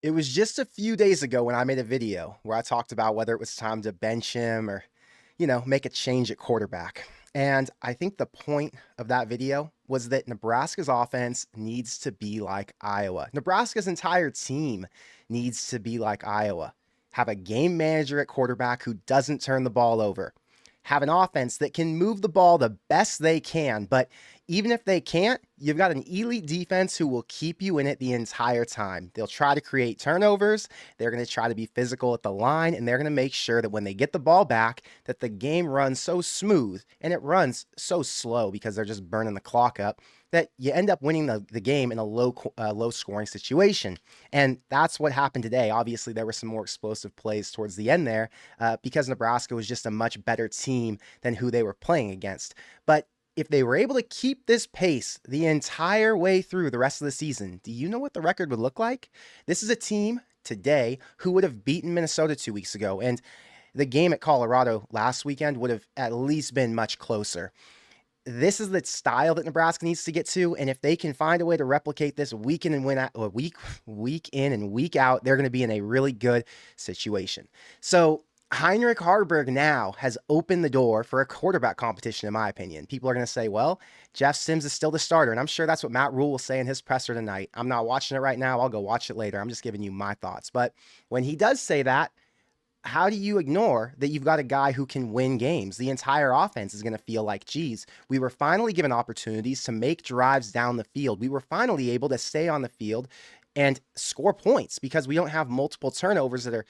It was just a few days ago when I made a video where I talked about whether it was time to bench him or, make a change at quarterback. And I think the point of that video was that Nebraska's offense needs to be like Iowa. Nebraska's entire team needs to be like Iowa. Have a game manager at quarterback who doesn't turn the ball over. Have an offense that can move the ball the best they can, but even if they can't, you've got an elite defense who will keep you in it the entire time. They'll try to create turnovers. They're going to try to be physical at the line, and they're going to make sure that when they get the ball back, that the game runs so smooth and it runs so slow because they're just burning the clock up that you end up winning the game in a low scoring situation. And that's what happened today. Obviously, there were some more explosive plays towards the end there because Nebraska was just a much better team than who they were playing against. But if they were able to keep this pace the entire way through the rest of the season, do you know what the record would look like? This is a team today who would have beaten Minnesota 2 weeks ago, and the game at Colorado last weekend would have at least been much closer. This is the style that Nebraska needs to get to, and if they can find a way to replicate this week in and week out, they're going to be in a really good situation. So Heinrich Haarberg now has opened the door for a quarterback competition, in my opinion. People are going to say, well, Jeff Sims is still the starter, and I'm sure that's what Matt Rhule will say in his presser tonight. I'm not watching it right now. I'll go watch it later. I'm just giving you my thoughts. But when he does say that, how do you ignore that you've got a guy who can win games? The entire offense is going to feel like, geez, we were finally given opportunities to make drives down the field. We were finally able to stay on the field and score points because we don't have multiple turnovers that are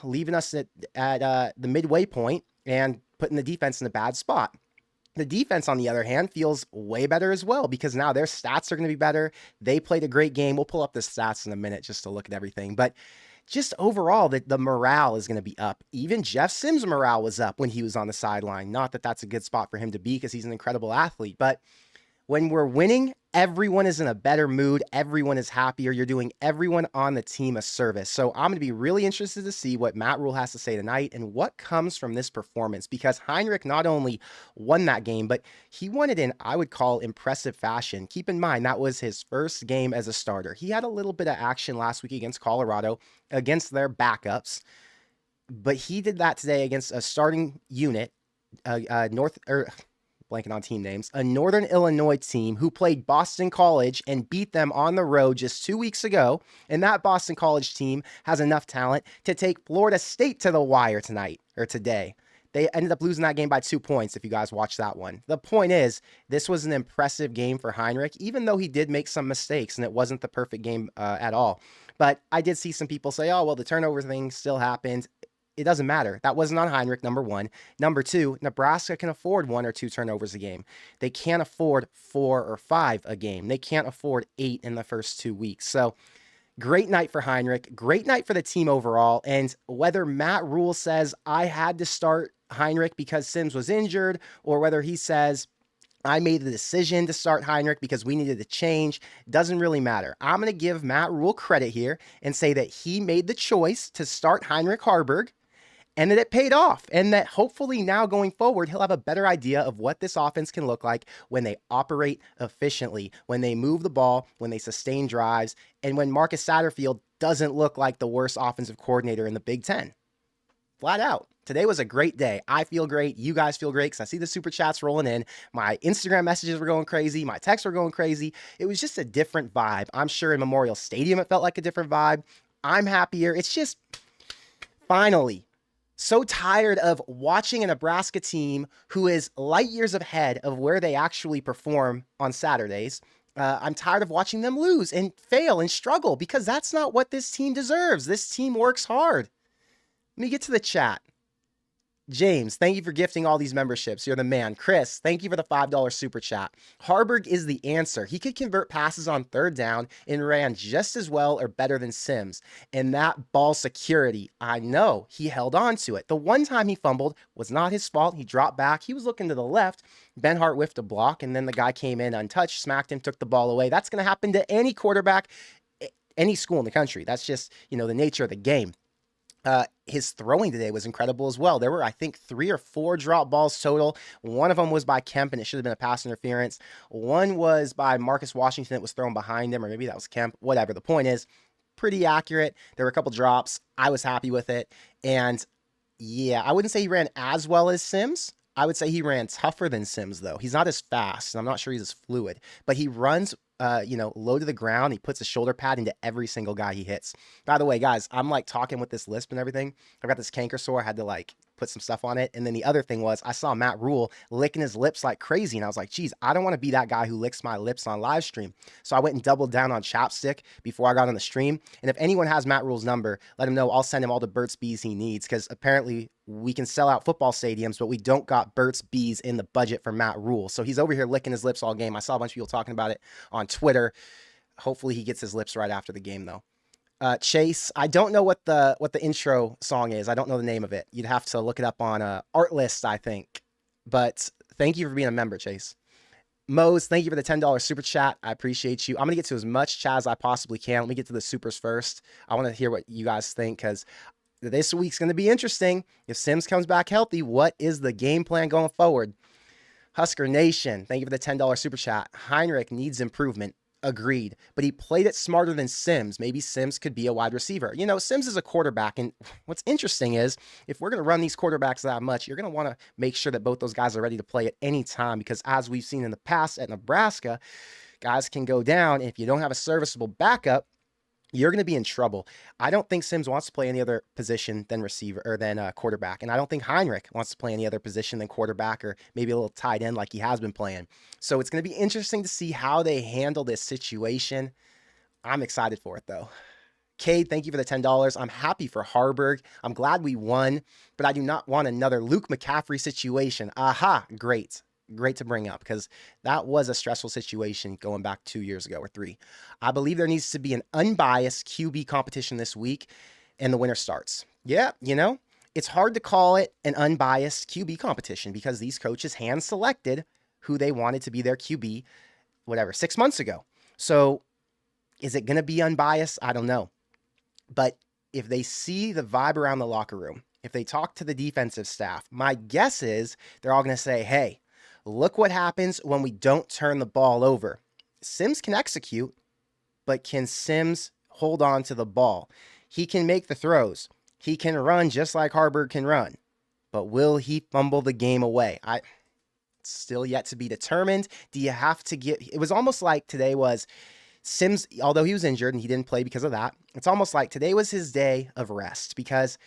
leaving us at the midway point and putting the defense in a bad spot. The defense, on the other hand, feels way better as well because now their stats are going to be better. They played a great game. We'll pull up the stats in a minute just to look at everything. But just overall, the morale is going to be up. Even Jeff Sims' morale was up when he was on the sideline. Not that that's a good spot for him to be because he's an incredible athlete. But when we're winning, everyone is in a better mood. Everyone is happier. You're doing everyone on the team a service. So I'm going to be really interested to see what Matt Rhule has to say tonight and what comes from this performance because Heinrich not only won that game, but he won it in, I would call, impressive fashion. Keep in mind, that was his first game as a starter. He had a little bit of action last week against Colorado, against their backups, but he did that today against a starting unit, blanking on team names, a Northern Illinois team who played Boston College and beat them on the road just 2 weeks ago. And that Boston College team has enough talent to take Florida State to the wire today. They ended up losing that game by 2 points, if you guys watched that one. The point is, this was an impressive game for Heinrich, even though he did make some mistakes, and it wasn't the perfect game at all. But I did see some people say, oh, well, the turnover thing still happened. It doesn't matter. That wasn't on Heinrich, number one. Number two, Nebraska can afford 1 or 2 turnovers a game. They can't afford 4 or 5 a game. They can't afford 8 in the first 2 weeks. So great night for Heinrich. Great night for the team overall. And whether Matt Rhule says, I had to start Heinrich because Sims was injured, or whether he says, I made the decision to start Heinrich because we needed to change, doesn't really matter. I'm going to give Matt Rhule credit here and say that he made the choice to start Heinrich Haarberg, and that it paid off, and that hopefully now going forward, he'll have a better idea of what this offense can look like when they operate efficiently, when they move the ball, when they sustain drives, and when Marcus Satterfield doesn't look like the worst offensive coordinator in the Big Ten. Flat out. Today was a great day. I feel great. You guys feel great because I see the super chats rolling in. My Instagram messages were going crazy. My texts were going crazy. It was just a different vibe. I'm sure in Memorial Stadium it felt like a different vibe. I'm happier. It's just finally so tired of watching a Nebraska team who is light years ahead of where they actually perform on Saturdays. I'm tired of watching them lose and fail and struggle because that's not what this team deserves. This team works hard. Let me get to the chat. James, thank you for gifting all these memberships. You're the man. Chris, thank you for the $5 super chat. Haarberg is the answer. He could convert passes on 3rd down and ran just as well or better than Sims. And that ball security, I know he held on to it. The one time he fumbled was not his fault. He dropped back. He was looking to the left. Ben Hart whiffed a block, and then the guy came in untouched, smacked him, took the ball away. That's going to happen to any quarterback, any school in the country. That's just, the nature of the game. His throwing today was incredible as well. There were, I think, 3 or 4 drop balls total. One of them was by Kemp, and it should have been a pass interference. One was by Marcus Washington. It was thrown behind him, or maybe that was Kemp. Whatever. The point is, pretty accurate. There were a couple drops. I was happy with it. And, yeah, I wouldn't say he ran as well as Sims. I would say he ran tougher than Sims, though. He's not as fast, and I'm not sure he's as fluid. But he runs low to the ground. He puts a shoulder pad into every single guy he hits. By the way, guys, I'm like talking with this lisp and everything. I've got this canker sore. I had to like put some stuff on it. And then the other thing was I saw Matt Rhule licking his lips like crazy. And I was like, geez, I don't want to be that guy who licks my lips on live stream. So I went and doubled down on chapstick before I got on the stream. And if anyone has Matt Rhule's number, let him know. I'll send him all the Burt's Bees he needs, because apparently we can sell out football stadiums, but we don't got Burt's Bees in the budget for Matt Rhule. So he's over here licking his lips all game. I saw a bunch of people talking about it on Twitter. Hopefully he gets his lips right after the game, though. Chase, I don't know what the intro song is. I don't know the name of it. You'd have to look it up on Artlist, I think. But thank you for being a member, Chase. Mose, thank you for the $10 super chat. I appreciate you. I'm going to get to as much chat as I possibly can. Let me get to the supers first. I want to hear what you guys think, because this week's going to be interesting. If Sims comes back healthy, what is the game plan going forward? Husker Nation, thank you for the $10 super chat. Heinrich needs improvement. Agreed. But he played it smarter than Sims. Maybe Sims could be a wide receiver. Sims is a quarterback. And what's interesting is if we're going to run these quarterbacks that much, you're going to want to make sure that both those guys are ready to play at any time. Because as we've seen in the past at Nebraska, guys can go down. And if you don't have a serviceable backup, you're going to be in trouble. I don't think Sims wants to play any other position than receiver or than quarterback. And I don't think Heinrich wants to play any other position than quarterback, or maybe a little tight end like he has been playing. So it's going to be interesting to see how they handle this situation. I'm excited for it, though. Cade, thank you for the $10. I'm happy for Haarberg. I'm glad we won, but I do not want another Luke McCaffrey situation. Aha, great. Great to bring up, because that was a stressful situation going back 2 years ago or 3. I believe there needs to be an unbiased QB competition this week, and the winner starts. Yeah, it's hard to call it an unbiased QB competition because these coaches hand selected who they wanted to be their QB, 6 months ago. So is it going to be unbiased? I don't know. But if they see the vibe around the locker room, if they talk to the defensive staff, my guess is they're all going to say, hey, look what happens when we don't turn the ball over. Sims can execute, but can Sims hold on to the ball? He can make the throws. He can run just like Haarberg can run. But will he fumble the game away? It's still yet to be determined. Do you have to get... It was almost like today was Sims, although he was injured and he didn't play because of that, it's almost like today was his day of rest, because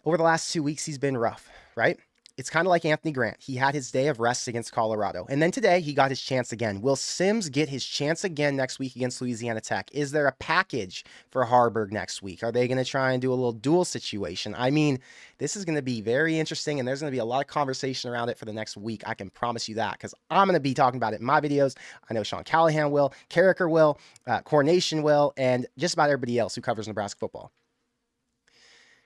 Over the last 2 weeks, he's been rough, right? It's kind of like Anthony Grant. He had his day of rest against Colorado. And then today, he got his chance again. Will Sims get his chance again next week against Louisiana Tech? Is there a package for Haarberg next week? Are they going to try and do a little duel situation? I mean, this is going to be very interesting, and there's going to be a lot of conversation around it for the next week. I can promise you that, because I'm going to be talking about it in my videos. I know Sean Callahan will, Carricker will, Coronation will, and just about everybody else who covers Nebraska football.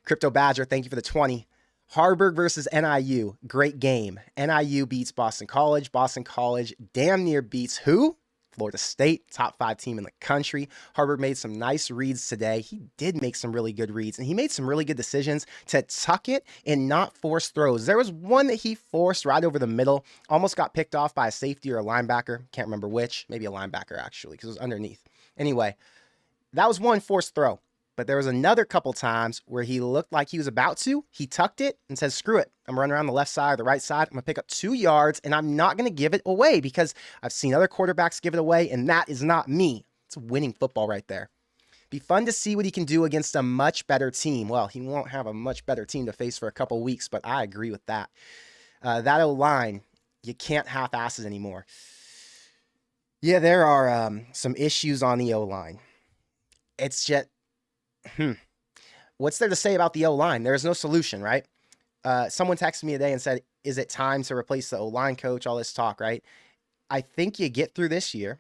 Crypto Badger, thank you for the 20. Haarberg versus NIU, great game. NIU beats Boston College. Boston College damn near beats who? Florida State, top 5 team in the country. Haarberg made some nice reads today. He did make some really good reads, and he made some really good decisions to tuck it and not force throws. There was one that he forced right over the middle, almost got picked off by a safety or a linebacker. Can't remember which. Maybe a linebacker, actually, because it was underneath. Anyway, that was one forced throw. But there was another couple times where he looked like he was about to. He tucked it and said, screw it. I'm running around the left side or the right side. I'm going to pick up 2 yards, and I'm not going to give it away, because I've seen other quarterbacks give it away, and that is not me. It's winning football right there. Be fun to see what he can do against a much better team. Well, he won't have a much better team to face for a couple weeks, but I agree with that. That O-line, you can't half-ass it anymore. Yeah, there are some issues on the O-line. It's just... What's there to say about the O-line? There's no solution, right? Someone texted me today and said, is it time to replace the O-line coach? All this talk, right? I think you get through this year.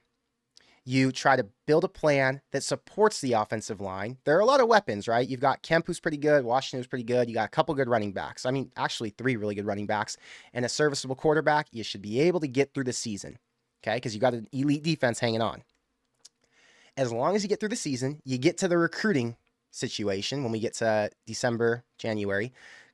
You try to build a plan that supports the offensive line. There are a lot of weapons, right? You've got Kemp, who's pretty good. Washington, who's pretty good. You got a couple good running backs. I mean, actually 3 really good running backs and a serviceable quarterback. You should be able to get through the season, okay? Because you got an elite defense hanging on. As long as you get through the season, you get to the recruiting situation when we get to December, January,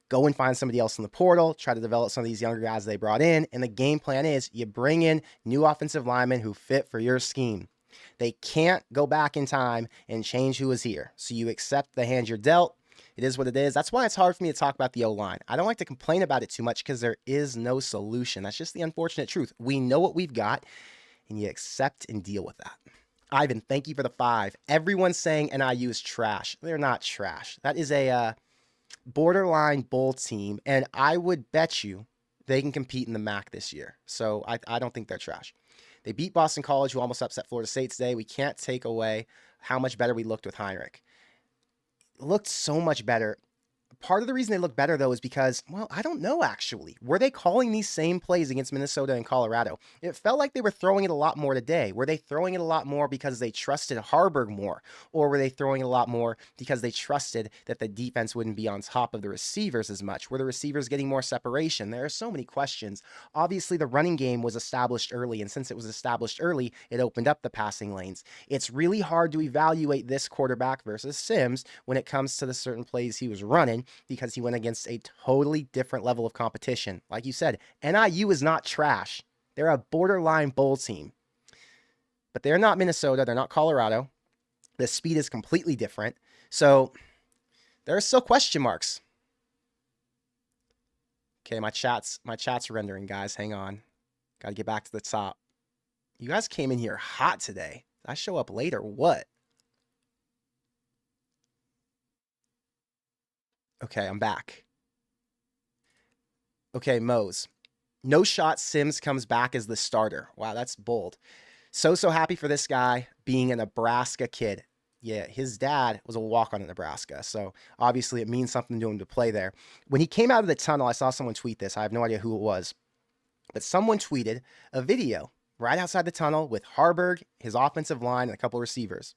go and find somebody else in the portal, try to develop some of these younger guys they brought in. And the game plan is you bring in new offensive linemen who fit for your scheme. They can't go back in time and change who is here. So you accept the hand you're dealt. It is what it is. That's why it's hard for me to talk about the O-line. I don't like to complain about it too much because there is no solution. That's just the unfortunate truth. We know what we've got, and you accept and deal with that. Ivan, thank you for the 5. Everyone's saying NIU is trash. They're not trash. That is a borderline bowl team, and I would bet you they can compete in the MAC this year. So I don't think they're trash. They beat Boston College, who almost upset Florida State today. We can't take away how much better we looked with Heinrich. Looked so much better. Part of the reason they look better, though, is because, well, I don't know, actually. Were they calling these same plays against Minnesota and Colorado? It felt like they were throwing it a lot more today. Were they throwing it a lot more because they trusted Haarberg more? Or were they throwing it a lot more because they trusted that the defense wouldn't be on top of the receivers as much? Were the receivers getting more separation? There are so many questions. Obviously, the running game was established early, and since it was established early, it opened up the passing lanes. It's really hard to evaluate this quarterback versus Sims when it comes to the certain plays he was running, because he went against a totally different level of competition. Like you said, NIU is not trash. They're a borderline bowl team. But they're not Minnesota. They're not Colorado. The speed is completely different. So there are still question marks. Okay, my chat's rendering, guys. Hang on. Got to get back to the top. You guys came in here hot today. Did I show up late or what? Okay, I'm back. Okay, Mose. No shot Sims comes back as the starter. Wow, that's bold. So happy for this guy being a Nebraska kid. Yeah, his dad was a walk-on at Nebraska, so obviously it means something to him to play there. When he came out of the tunnel, I saw someone tweet this. I have no idea who it was, but someone tweeted a video right outside the tunnel with Haarberg, his offensive line, and a couple of receivers.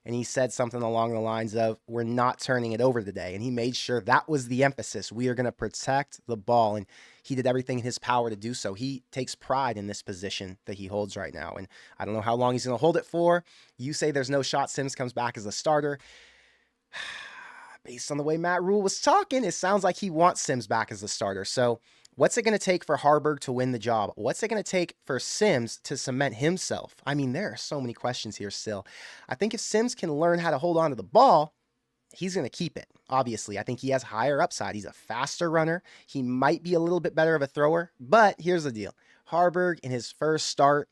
And he said something along the lines of, we're not turning it over today. And he made sure that was the emphasis. We are going to protect the ball. And he did everything in his power to do so. He takes pride in this position that he holds right now. And I don't know how long he's going to hold it for. You say there's no shot Sims comes back as a starter. Based on the way Matt Rhule was talking, it sounds like he wants Sims back as a starter. So what's it going to take for Haarberg to win the job? What's it going to take for Sims to cement himself? I mean, there are so many questions here still. I think if Sims can learn how to hold on to the ball, he's going to keep it. Obviously, I think he has higher upside. He's a faster runner. He might be a little bit better of a thrower, but here's the deal. Haarberg, in his first start,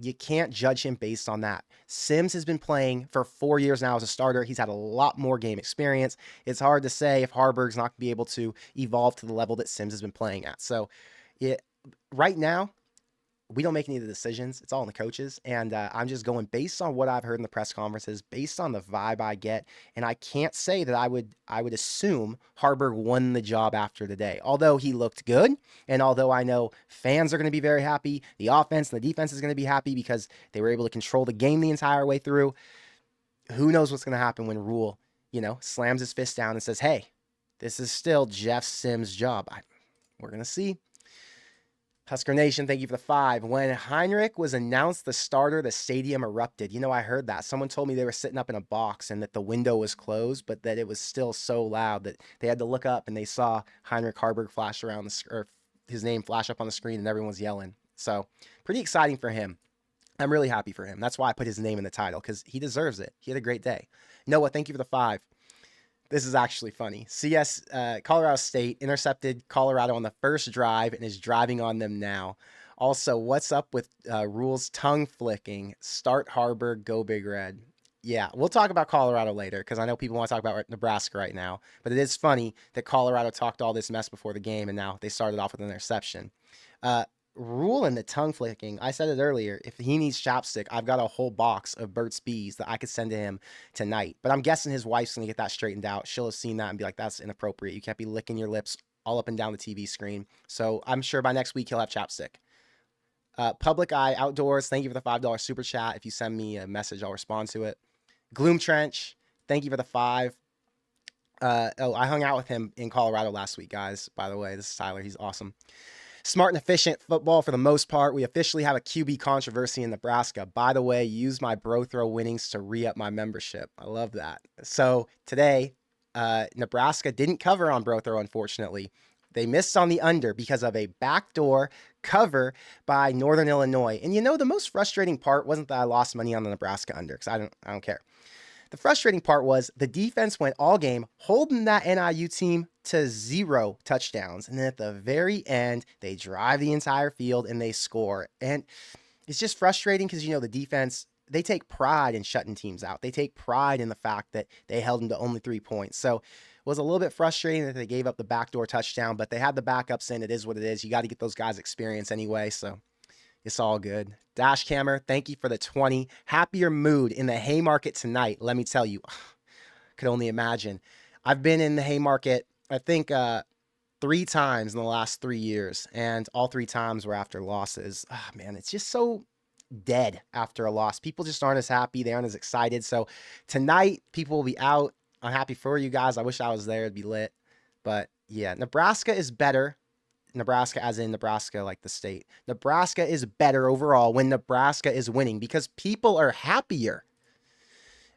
You can't judge him based on that. Sims has been playing for 4 years now as a starter. He's had a lot more game experience. It's hard to say if Haarberg'S not going to be able to evolve to the level that Sims has been playing at. So, right now, we don't make any of the decisions. It's all in the coaches. And I'm just going based on what I've heard in the press conferences, based on the vibe I get. And I can't say that I would assume Haarberg won the job after today. Although he looked good, and although I know fans are going to be very happy, the offense and the defense is going to be happy because they were able to control the game the entire way through. Who knows what's going to happen when Rhule, slams his fist down and says, hey, this is still Jeff Sims' job. We're going to see. Husker Nation, thank you for the 5. When Heinrich was announced the starter, the stadium erupted. I heard that. Someone told me they were sitting up in a box and that the window was closed, but that it was still so loud that they had to look up and they saw Heinrich Haarberg flash around or his name flash up on the screen and everyone was yelling. So pretty exciting for him. I'm really happy for him. That's why I put his name in the title, because he deserves it. He had a great day. Noah, thank you for the 5. This is actually funny. Colorado State intercepted Colorado on the first drive and is driving on them now. Also, what's up with Rhule's tongue flicking? Start Haarberg, go Big Red. Yeah, we'll talk about Colorado later because I know people want to talk about Nebraska right now. But it is funny that Colorado talked all this mess before the game and now they started off with an interception. Rhule and the tongue flicking, I said it earlier, if he needs chapstick, I've got a whole box of Burt's Bees that I could send to him tonight. But I'm guessing his wife's going to get that straightened out. She'll have seen that and be like, that's inappropriate. You can't be licking your lips all up and down the TV screen. So I'm sure by next week he'll have chapstick. Public Eye Outdoors, thank you for the $5 super chat. If you send me a message, I'll respond to it. Gloom Trench, thank you for the 5. I hung out with him in Colorado last week, guys. By the way, this is Tyler. He's awesome. Smart and efficient football for the most part. We officially have a QB controversy in Nebraska. By the way, use my bro throw winnings to re-up my membership. I love that. So today, Nebraska didn't cover on bro throw, unfortunately. They missed on the under because of a backdoor cover by Northern Illinois. And the most frustrating part wasn't that I lost money on the Nebraska under, because I don't care. The frustrating part was the defense went all game holding that NIU team to 0 touchdowns. And then at the very end, they drive the entire field and they score. And it's just frustrating because, the defense, they take pride in shutting teams out. They take pride in the fact that they held them to only 3 points. So it was a little bit frustrating that they gave up the backdoor touchdown, but they had the backups in. It is what it is. You got to get those guys experience anyway. So it's all good. Dashcammer, thank you for the 20. Happier mood in the Haymarket tonight. Let me tell you, could only imagine. I've been in the Haymarket, I think, 3 times in the last 3 years, and all 3 times were after losses. Oh, man, it's just so dead after a loss. People just aren't as happy. They aren't as excited. So tonight, people will be out. I'm happy for you guys. I wish I was there. It'd be lit. But yeah, Nebraska is better. Nebraska as in Nebraska, like the state. Nebraska is better overall when Nebraska is winning because people are happier.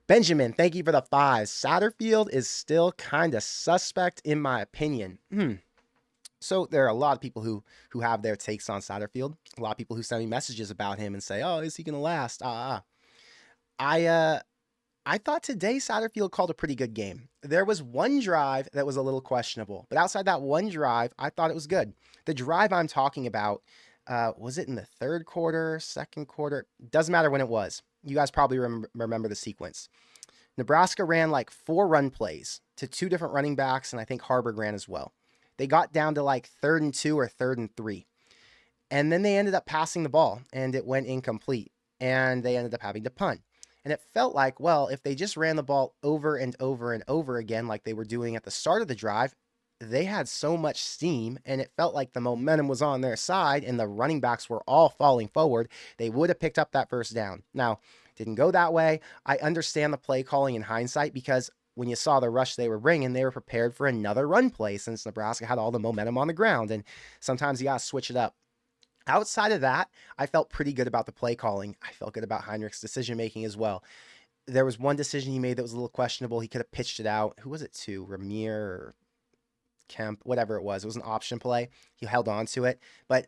Benjamin, thank you for the 5. Satterfield is still kind of suspect in my opinion. So there are a lot of people who have their takes on Satterfield. A lot of people who send me messages about him and say, oh, is he going to last? I thought today Satterfield called a pretty good game. There was one drive that was a little questionable, but outside that one drive, I thought it was good. The drive I'm talking about, was it in the 3rd quarter, 2nd quarter? Doesn't matter when it was. You guys probably remember the sequence. Nebraska ran like 4 run plays to 2 different running backs, and I think Haarberg ran as well. They got down to like 3rd and 2 or 3rd and 3. And then they ended up passing the ball, and it went incomplete, and they ended up having to punt. And it felt like, well, if they just ran the ball over and over and over again like they were doing at the start of the drive, they had so much steam, and it felt like the momentum was on their side, and the running backs were all falling forward. They would have picked up that first down. Now, didn't go that way. I understand the play calling in hindsight because when you saw the rush they were bringing, they were prepared for another run play since Nebraska had all the momentum on the ground, and sometimes you got to switch it up. Outside of that, I felt pretty good about the play calling. I felt good about Heinrich's decision-making as well. There was one decision he made that was a little questionable. He could have pitched it out. Who was it to? Ramir or Kemp? Whatever it was. It was an option play. He held on to it. But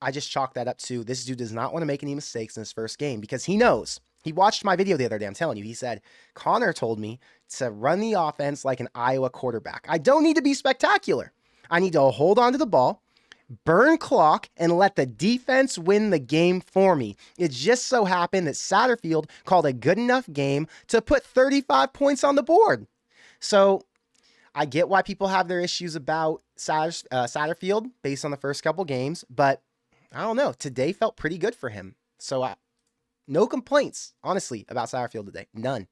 I just chalked that up to this dude does not want to make any mistakes in his first game because he knows. He watched my video the other day. I'm telling you. He said, Connor told me to run the offense like an Iowa quarterback. I don't need to be spectacular. I need to hold on to the ball burn clock, and let the defense win the game for me. It just so happened that Satterfield called a good enough game to put 35 points on the board. So I get why people have their issues about Satterfield based on the first couple games, but I don't know. Today felt pretty good for him. So no complaints, honestly, about Satterfield today. None.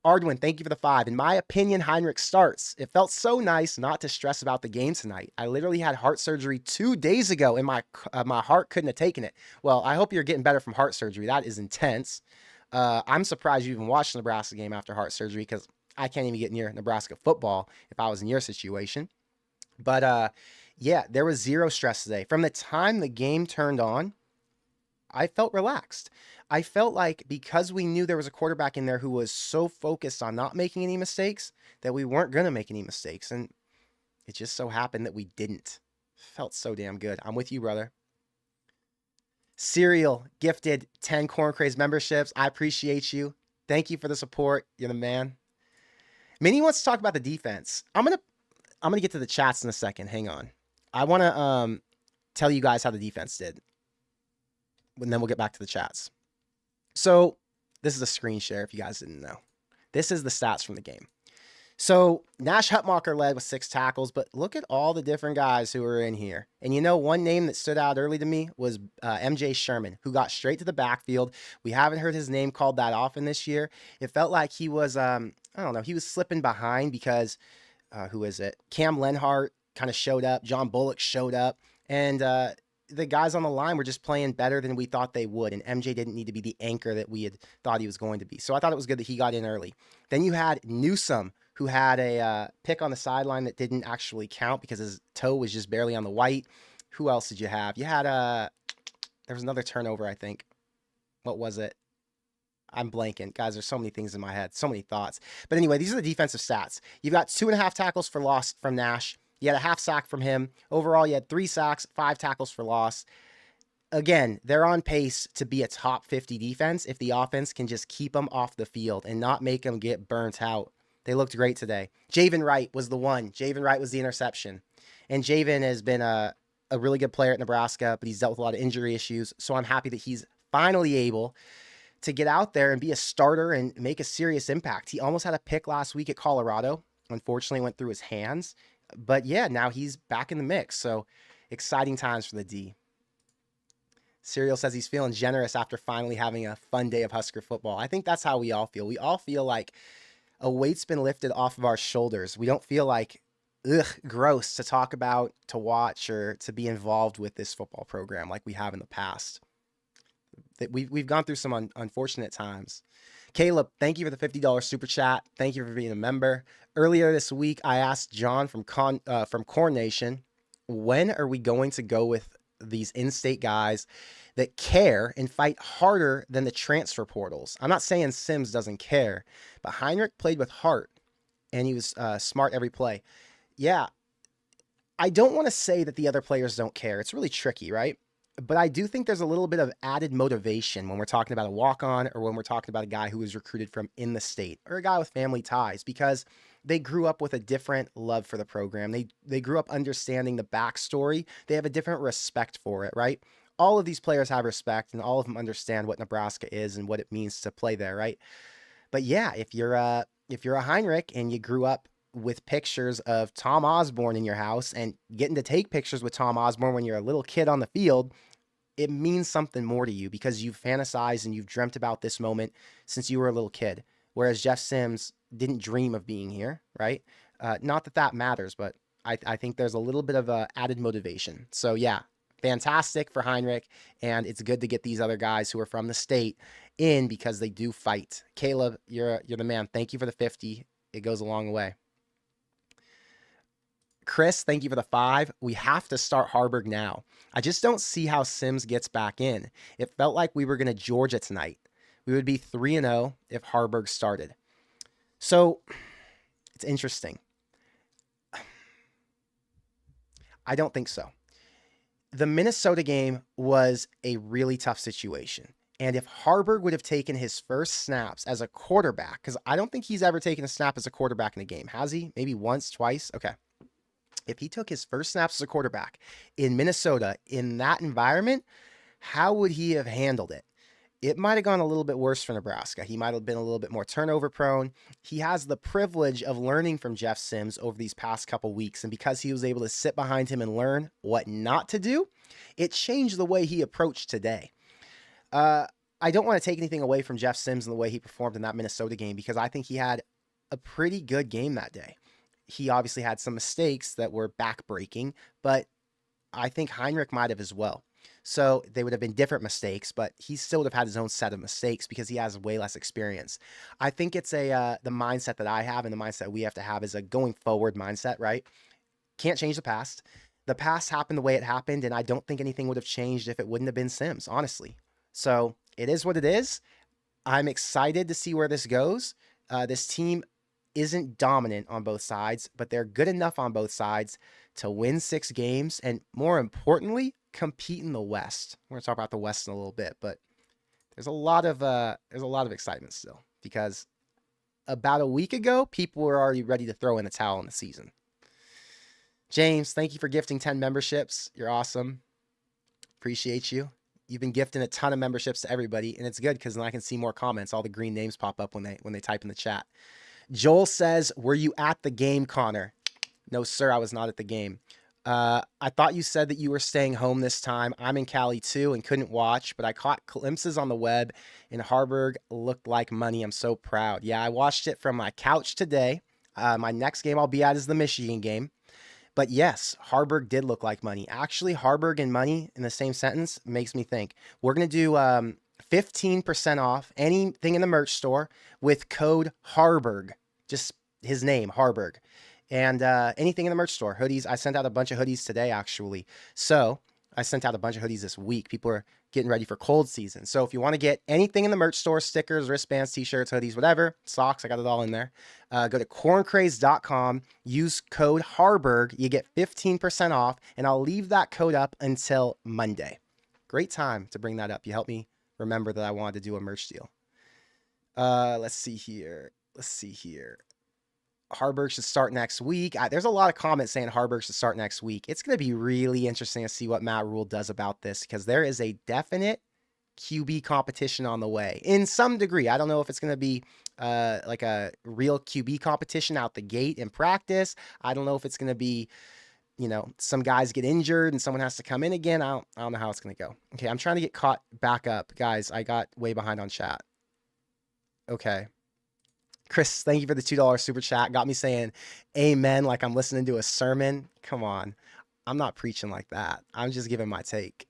Ardwin, thank you for the 5. In my opinion, Heinrich starts. It felt so nice not to stress about the game tonight. I literally had heart surgery 2 days ago, and my heart couldn't have taken it. Well, I hope you're getting better from heart surgery. That is intense. I'm surprised you even watched the Nebraska game after heart surgery, because I can't even get near Nebraska football if I was in your situation. But yeah, there was zero stress today. From the time the game turned on, I felt relaxed. I felt like because we knew there was a quarterback in there who was so focused on not making any mistakes that we weren't going to make any mistakes. And it just so happened that we didn't. Felt so damn good. I'm with you, brother. Serial gifted 10 Corn Craze memberships. I appreciate you. Thank you for the support. You're the man. Minnie wants to talk about the defense. I'm gonna get to the chats in a second. Hang on. I want to tell you guys how the defense did, and then we'll get back to the chats. So this is a screen share if you guys didn't know. This is the stats from the game. So Nash Hutmacher led with 6 tackles, but look at all the different guys who were in here. And you know, one name that stood out early to me was MJ Sherman, who got straight to the backfield. We haven't heard his name called that often this year. It felt like he was, I don't know, he was slipping behind because, who is it? Cam Lenhart kind of showed up. John Bullock showed up. And the guys on the line were just playing better than we thought they would. And MJ didn't need to be the anchor that we had thought he was going to be. So I thought it was good that he got in early. Then you had Newsome, who had a pick on the sideline that didn't actually count because his toe was just barely on the white. Who else did you have? You had there was another turnover, I think. What was it? I'm blanking. Guys, there's so many things in my head, so many thoughts. But anyway, these are the defensive stats. You've got 2.5 tackles for loss from Nash. You had a half sack from him. Overall, you had 3 sacks, 5 tackles for loss. Again, they're on pace to be a top 50 defense if the offense can just keep them off the field and not make them get burnt out. They looked great today. Javen Wright was the one. Javen Wright was the interception. And Javen has been a really good player at Nebraska, but he's dealt with a lot of injury issues. So I'm happy that he's finally able to get out there and be a starter and make a serious impact. He almost had a pick last week at Colorado. Unfortunately, went through his hands. But yeah, now he's back in the mix. So exciting times for the D. Serial says he's feeling generous after finally having a fun day of Husker football. I think that's how we all feel. We all feel like a weight's been lifted off of our shoulders. We don't feel like, gross to talk about, to watch, or to be involved with this football program like we have in the past. We've gone through some unfortunate times. Caleb, thank you for the $50 super chat. Thank you for being a member. Earlier this week, I asked John from Corn Nation, when are we going to go with these in-state guys that care and fight harder than the transfer portals? I'm not saying Sims doesn't care, but Heinrich played with heart, and he was smart every play. Yeah, I don't want to say that the other players don't care. It's really tricky, right? But I do think there's a little bit of added motivation when we're talking about a walk-on or when we're talking about a guy who was recruited from in the state or a guy with family ties, because they grew up with a different love for the program. They grew up understanding the backstory. They have a different respect for it, right? All of these players have respect, and all of them understand what Nebraska is and what it means to play there, right? But yeah, if you're a Heinrich and you grew up with pictures of Tom Osborne in your house and getting to take pictures with Tom Osborne when you're a little kid on the field, it means something more to you because you've fantasized and you've dreamt about this moment since you were a little kid. Whereas Jeff Sims didn't dream of being here, right? Not that that matters, but I think there's a little bit of added motivation. So yeah, fantastic for Heinrich, and it's good to get these other guys who are from the state in because they do fight. Caleb, you're the man. Thank you for the 50. It goes a long way. Chris, thank you for the 5. We have to start Haarberg now. I just don't see how Sims gets back in. It felt like we were going to Georgia tonight. We would be 3-0 if Haarberg started. So it's interesting. I don't think so. The Minnesota game was a really tough situation. And if Haarberg would have taken his first snaps as a quarterback, because I don't think he's ever taken a snap as a quarterback in a game. Has he? Maybe once, twice? Okay. If he took his first snaps as a quarterback in Minnesota in that environment, how would he have handled it? It might have gone a little bit worse for Nebraska. He might have been a little bit more turnover prone. He has the privilege of learning from Jeff Sims over these past couple weeks. And because he was able to sit behind him and learn what not to do, it changed the way he approached today. I don't want to take anything away from Jeff Sims and the way he performed in that Minnesota game, because I think he had a pretty good game that day. He obviously had some mistakes that were backbreaking, but I think Heinrich might have as well. So they would have been different mistakes, but he still would have had his own set of mistakes because he has way less experience. I think it's the mindset that I have and the mindset we have to have is a going forward mindset, right? Can't change the past. The past happened the way it happened, and I don't think anything would have changed if it wouldn't have been Sims, honestly. So it is what it is. I'm excited to see where this goes. This team isn't dominant on both sides, but they're good enough on both sides to win 6 games and, more importantly, compete in the West. We're going to talk about the West in a little bit, but there's a lot of excitement still, because about a week ago, people were already ready to throw in the towel in the season. James, thank you for gifting 10 memberships. You're awesome. Appreciate you. You've been gifting a ton of memberships to everybody, and it's good because then I can see more comments. All the green names pop up when they type in the chat. Joel says, "Were you at the game, Connor?" No, sir, I was not at the game. I thought you said that you were staying home this time. I'm in Cali too and couldn't watch, but I caught glimpses on the web, and Haarberg looked like money. I'm so proud. Yeah, I watched it from my couch today. My next game I'll be at is the Michigan game. But yes, Haarberg did look like money. Actually, Haarberg and money in the same sentence makes me think. We're going to do 15% off anything in the merch store with code Haarberg. Just his name, Haarberg. And anything in the merch store. Hoodies. I sent out a bunch of hoodies today, actually. So I sent out a bunch of hoodies this week. People are getting ready for cold season. So if you want to get anything in the merch store, stickers, wristbands, t-shirts, hoodies, whatever, socks, I got it all in there. Go to corncraze.com, use code Haarberg. You get 15% off, and I'll leave that code up until Monday. Great time to bring that up. You helped me remember that I wanted to do a merch deal. Let's see here. Haarberg should start next week. There's a lot of comments saying Haarberg should start next week. It's going to be really interesting to see what Matt Rhule does about this, because there is a definite QB competition on the way in some degree. I don't know if it's going to be like a real QB competition out the gate in practice. I don't know if it's going to be, some guys get injured and someone has to come in again. I don't know how it's going to go. Okay, I'm trying to get caught back up. Guys, I got way behind on chat. Okay. Chris, thank you for the $2 super chat. Got me saying amen like I'm listening to a sermon. Come on. I'm not preaching like that. I'm just giving my take.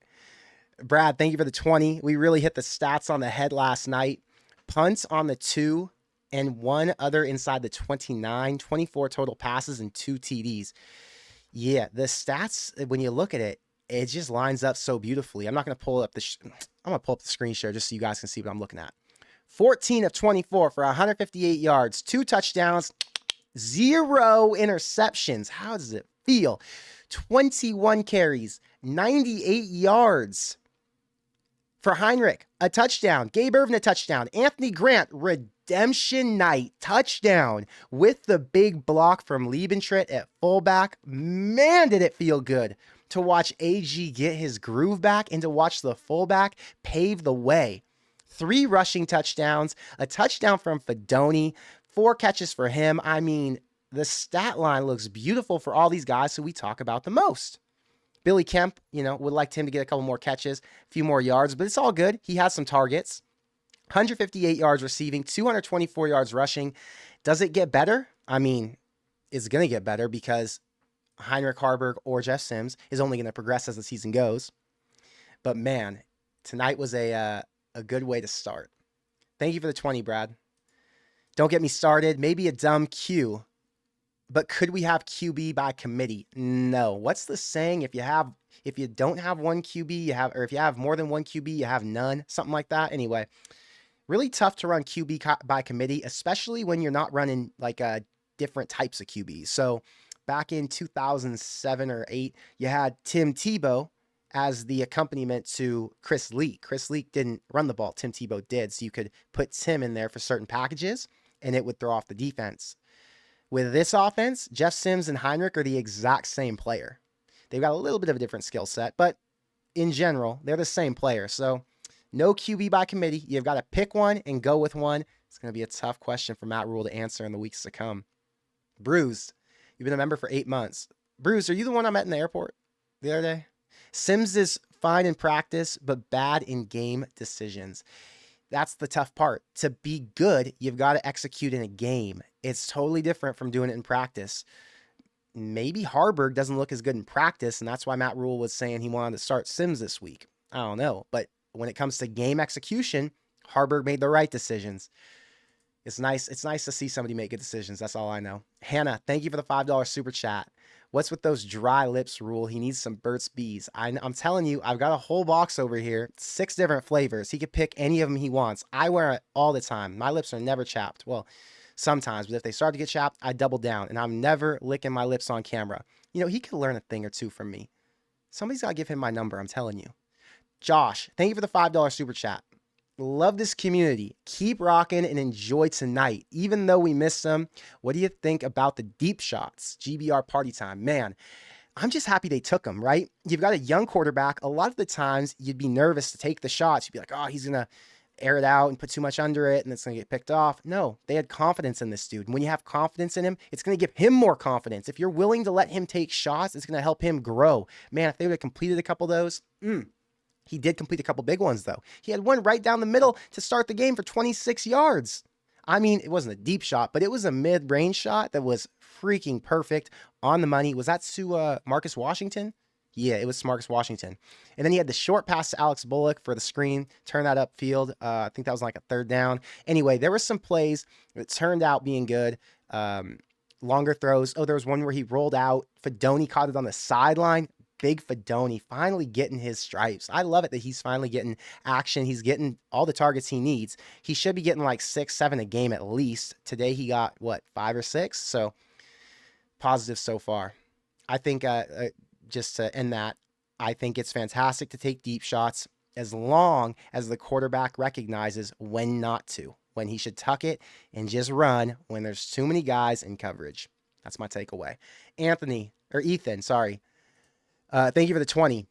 Brad, thank you for the 20. We really hit the stats on the head last night. Punts on the 2 and 1 other inside the 29, 24 total passes and 2 TDs. Yeah, the stats, when you look at it, it just lines up so beautifully. I'm not going to pull up I'm going to pull up the screen share just so you guys can see what I'm looking at. 14 of 24 for 158 yards, 2 touchdowns, 0 interceptions. How does it feel? 21 carries, 98 yards. For Heinrich, a touchdown. Gabe Irvin, a touchdown. Anthony Grant, redemption night, touchdown with the big block from Liebentritt at fullback. Man, did it feel good to watch AG get his groove back and to watch the fullback pave the way. 3 rushing touchdowns, a touchdown from Fedoni, 4 catches for him. I mean, the stat line looks beautiful for all these guys who we talk about the most. Billy Kemp, would like him to get a couple more catches, a few more yards, but it's all good. He has some targets. 158 yards receiving, 224 yards rushing. Does it get better? I mean, it's going to get better because Heinrich, Haarberg, or Jeff Sims is only going to progress as the season goes. But man, tonight was a good way to start. Thank you for the 20, Brad. Don't get me started. Maybe a dumb Q, but could we have QB by committee? No. What's the saying? If you don't have one QB, or if you have more than one QB, you have none, something like that. Anyway, really tough to run QB by committee, especially when you're not running like different types of QBs. So back in 2007 or 8, you had Tim Tebow as the accompaniment to Chris Leak. Chris Leak didn't run the ball. Tim Tebow did. So you could put Tim in there for certain packages and it would throw off the defense. With this offense, Jeff Sims and Heinrich are the exact same player. They've got a little bit of a different skill set, but in general, they're the same player. So no QB by committee. You've got to pick one and go with one. It's going to be a tough question for Matt Rhule to answer in the weeks to come. Bruised, you've been a member for 8 months. Bruce, are you the one I met in the airport the other day? Sims is fine in practice, but bad in game decisions. That's the tough part. To be good, you've got to execute in a game. It's totally different from doing it in practice. Maybe Haarberg doesn't look as good in practice, and that's why Matt Rhule was saying he wanted to start Sims this week. I don't know. But when it comes to game execution, Haarberg made the right decisions. It's nice to see somebody make good decisions. That's all I know. Hannah, thank you for the $5 super chat. What's with those dry lips, Rhule? He needs some Burt's Bees. I'm telling you, I've got a whole box over here, 6 different flavors. He could pick any of them he wants. I wear it all the time. My lips are never chapped. Well, sometimes, but if they start to get chapped, I double down, and I'm never licking my lips on camera. You know, he could learn a thing or two from me. Somebody's got to give him my number, I'm telling you. Josh, thank you for the $5 super chat. Love this community. Keep rocking and enjoy tonight. Even though we missed some, what do you think about the deep shots? GBR party time. Man, I'm just happy they took them, right? You've got a young quarterback. A lot of the times you'd be nervous to take the shots. You'd be like, oh, he's going to air it out and put too much under it and it's going to get picked off. No, they had confidence in this dude. And when you have confidence in him, it's going to give him more confidence. If you're willing to let him take shots, it's going to help him grow. Man, if they would have completed a couple of those, he did complete a couple big ones, though. He had one right down the middle to start the game for 26 yards. I mean, it wasn't a deep shot, but it was a mid-range shot that was freaking perfect on the money. Was that to Marcus Washington? Yeah, it was Marcus Washington. And then he had the short pass to Alex Bullock for the screen, turn that upfield. I think that was like a 3rd down. Anyway, there were some plays that turned out being good. Longer throws. Oh, there was one where he rolled out. Fedoni caught it on the sideline. Big Fedoni finally getting his stripes. I love it that he's finally getting action. He's getting all the targets he needs. He should be getting like 6, 7 a game at least. Today he got, what, 5 or 6? So positive so far. I think just to end that, I think it's fantastic to take deep shots as long as the quarterback recognizes when not to, when he should tuck it and just run when there's too many guys in coverage. That's my takeaway. Ethan, sorry. Thank you for the 20.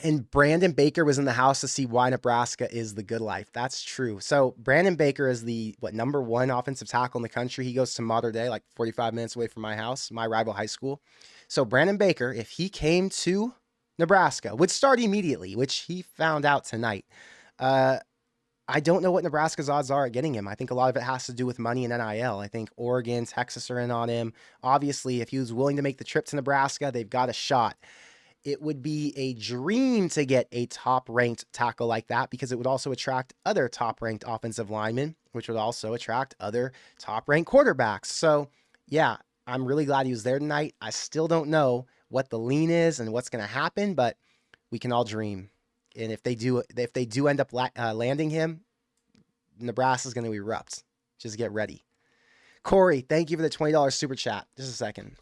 And Brandon Baker was in the house to see why Nebraska is the good life. That's true. So Brandon Baker is the, number 1 offensive tackle in the country. He goes to Mater Dei, like 45 minutes away from my house, my rival high school. So Brandon Baker, if he came to Nebraska, would start immediately, which he found out tonight. I don't know what Nebraska's odds are at getting him. I think a lot of it has to do with money and NIL. I think Oregon, Texas are in on him. Obviously, if he was willing to make the trip to Nebraska, they've got a shot. It would be a dream to get a top-ranked tackle like that because it would also attract other top-ranked offensive linemen, which would also attract other top-ranked quarterbacks. So, yeah, I'm really glad he was there tonight. I still don't know what the lean is and what's going to happen, but we can all dream. And if they do end up landing him, Nebraska's going to erupt. Just get ready. Corey, thank you for the $20 super chat. Just a second.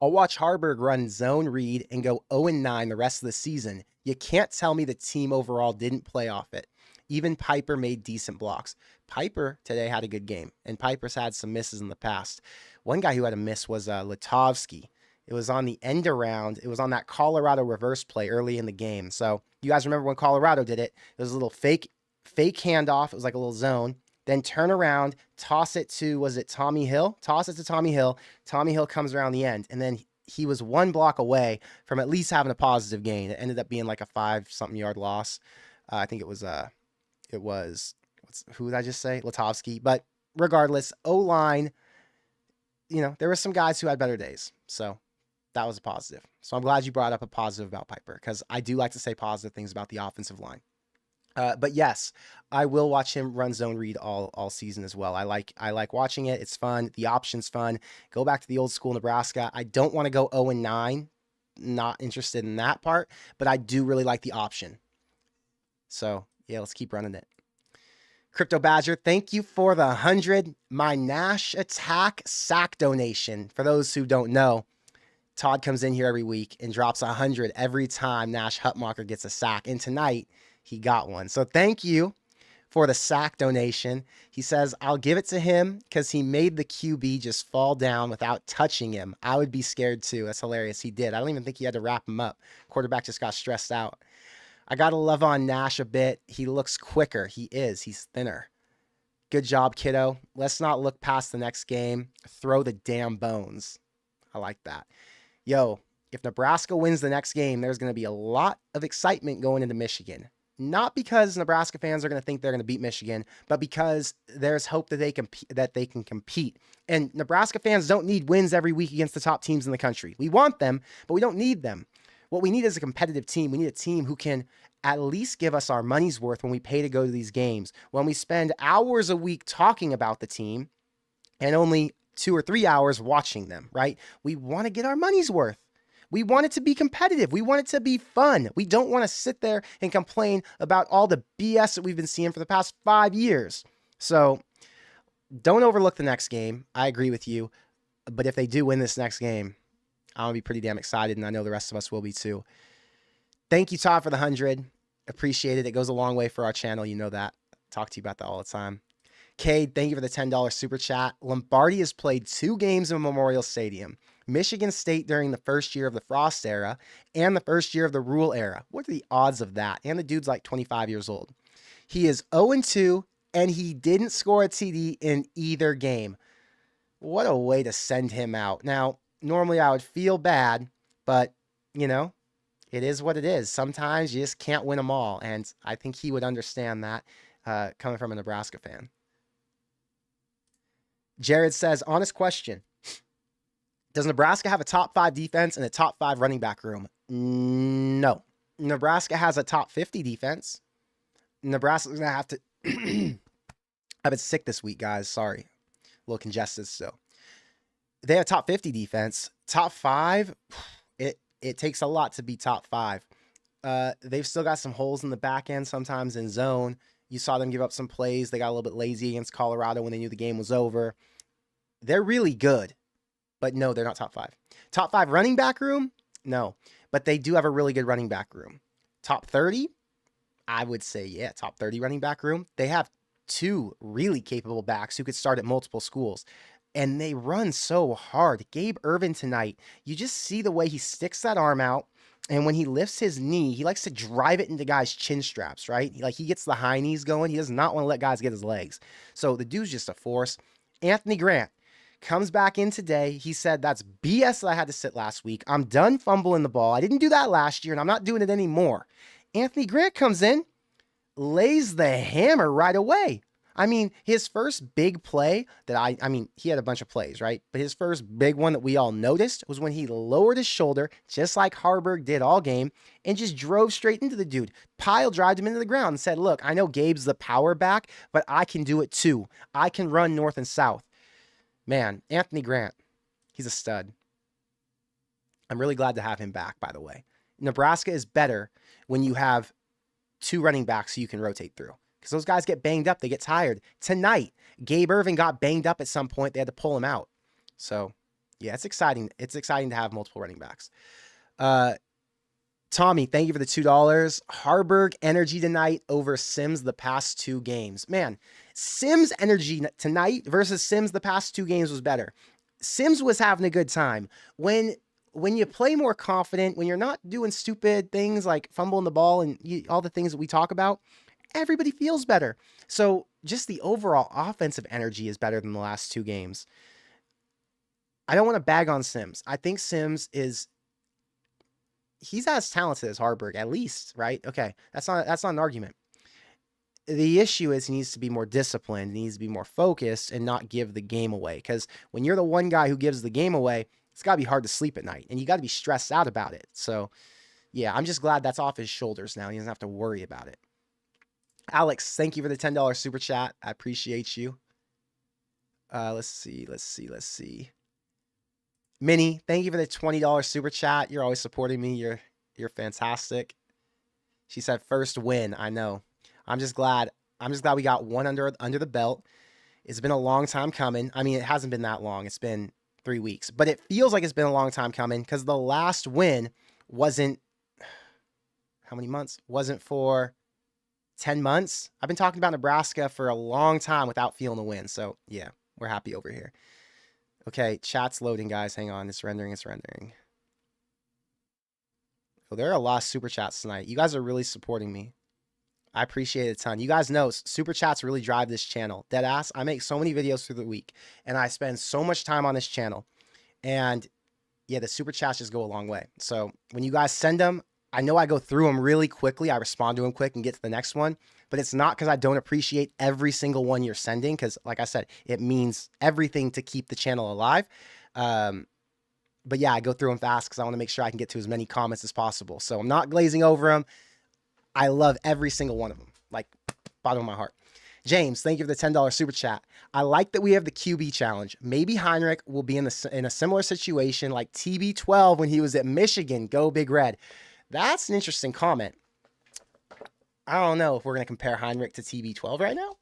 I'll watch Haarberg run zone read and go 0-9 the rest of the season. You can't tell me the team overall didn't play off it. Even Piper made decent blocks. Piper today had a good game, and Piper's had some misses in the past. One guy who had a miss was Latovsky. It was on the end around. It was on that Colorado reverse play early in the game. So you guys remember when Colorado did it? It was a little fake handoff. It was like a little zone. Then turn around, toss it to, was it Tommy Hill? Toss it to Tommy Hill. Tommy Hill comes around the end. And then he was 1 block away from at least having a positive gain. It ended up being like a 5-something yard loss. I think it was, who did I just say? Latovsky. But regardless, O-line, there were some guys who had better days. So that was a positive. So I'm glad you brought up a positive about Piper because I do like to say positive things about the offensive line. But yes, I will watch him run zone read all season as well. I like watching it. It's fun. The option's fun. Go back to the old school Nebraska. I don't want to go 0-9. Not interested in that part, but I do really like the option. So yeah, let's keep running it. Crypto Badger, thank you for the 100. My Nash Attack sack donation. For those who don't know, Todd comes in here every week and drops 100 every time Nash Hutmacher gets a sack. And tonight he got one. So thank you for the sack donation. He says, I'll give it to him because he made the QB just fall down without touching him. I would be scared too. That's hilarious. He did. I don't even think he had to wrap him up. Quarterback just got stressed out. I got to love on Nash a bit. He looks quicker. He is. He's thinner. Good job, kiddo. Let's not look past the next game. Throw the damn bones. I like that. Yo, if Nebraska wins the next game, there's going to be a lot of excitement going into Michigan. Not because Nebraska fans are going to think they're going to beat Michigan, but because there's hope that they can compete. And Nebraska fans don't need wins every week against the top teams in the country. We want them, but we don't need them. What we need is a competitive team. We need a team who can at least give us our money's worth when we pay to go to these games. When we spend hours a week talking about the team and only 2 or 3 hours watching them, right? We want to get our money's worth. We want it to be competitive. We want it to be fun. We don't want to sit there and complain about all the BS that we've been seeing for the past 5 years. So don't overlook the next game. I agree with you. But if they do win this next game, I'm going to be pretty damn excited, and I know the rest of us will be too. Thank you, Todd, for the 100. Appreciate it. It goes a long way for our channel. You know that. Talk to you about that all the time. Cade, thank you for the $10 super chat. Lombardi has played 2 games in Memorial Stadium. Michigan State during the first year of the Frost era and the first year of the Rhule era. What are the odds of that? And the dude's like 25 years old. He is 0-2, and he didn't score a TD in either game. What a way to send him out. Now, normally I would feel bad, but, you know, it is what it is. Sometimes you just can't win them all, and I think he would understand that coming from a Nebraska fan. Jared says, honest question. Does Nebraska have a top 5 defense and a top 5 running back room? No. Nebraska has a top 50 defense. Nebraska's going to have to... I've been sick this week, guys. Sorry. A little congested still. They have a top 50 defense. Top 5, it takes a lot to be top 5. They've still got some holes in the back end, sometimes in zone. You saw them give up some plays. They got a little bit lazy against Colorado when they knew the game was over. They're really good. But no, they're not top 5. Top 5 running back room? No. But they do have a really good running back room. Top 30? I would say, yeah, top 30 running back room. They have 2 really capable backs who could start at multiple schools. And they run so hard. Gabe Ervin tonight, you just see the way he sticks that arm out. And when he lifts his knee, he likes to drive it into guys' chin straps, right? Like he gets the high knees going. He does not want to let guys get his legs. So the dude's just a force. Anthony Grant comes back in today. He said, that's BS that I had to sit last week. I'm done fumbling the ball. I didn't do that last year, and I'm not doing it anymore. Anthony Grant comes in, lays the hammer right away. I mean, his first big play that I mean, he had a bunch of plays, right? But his first big one that we all noticed was when he lowered his shoulder, just like Haarberg did all game, and just drove straight into the dude. Pile drived him into the ground and said, look, I know Gabe's the power back, but I can do it too. I can run north and south. Man, Anthony Grant, he's a stud. I'm really glad to have him back, by the way. Nebraska is better when you have 2 running backs you can rotate through. Because those guys get banged up. They get tired. Tonight, Gabe Ervin got banged up at some point. They had to pull him out. So, yeah, it's exciting. It's exciting to have multiple running backs. Tommy, thank you for the $2. Haarberg energy tonight over Sims the past 2 games. Man, Sims energy tonight versus Sims the past 2 games was better. Sims was having a good time. When you play more confident, when you're not doing stupid things like fumbling the ball and all the things that we talk about, everybody feels better. So just the overall offensive energy is better than the last 2 games. I don't want to bag on Sims. I think Sims he's as talented as Haarberg, at least, right? Okay, that's not an argument. The issue is he needs to be more disciplined. He needs to be more focused and not give the game away. Because when you're the one guy who gives the game away, it's got to be hard to sleep at night. And you got to be stressed out about it. So, yeah, I'm just glad that's off his shoulders now. He doesn't have to worry about it. Alex, thank you for the $10 super chat. I appreciate you. Let's see. Minnie, thank you for the $20 super chat. You're always supporting me. You're fantastic. She said first win. I know. I'm just glad we got one under the belt. It's been a long time coming. I mean, it hasn't been that long. It's been 3 weeks, but it feels like it's been a long time coming because the last win wasn't how many months? Wasn't for 10 months. I've been talking about Nebraska for a long time without feeling the win. So yeah, we're happy over here. Okay, chat's loading, guys. Hang on. It's rendering. Oh, there are a lot of super chats tonight. You guys are really supporting me. I appreciate it a ton. You guys know super chats really drive this channel. Deadass, I make so many videos through the week, and I spend so much time on this channel. And yeah, the super chats just go a long way. So when you guys send them, I know I go through them really quickly. I respond to them quick and get to the next one. But it's not because I don't appreciate every single one you're sending, because like I said, it means everything to keep the channel alive. But yeah, I go through them fast because I want to make sure I can get to as many comments as possible. So I'm not glazing over them. I love every single one of them, like bottom of my heart. James, thank you for the $10 super chat. I like that we have the QB challenge. Maybe Heinrich will be in a similar situation like TB12 when he was at Michigan. Go Big Red. That's an interesting comment. I don't know if we're going to compare Heinrich to TB12 right now.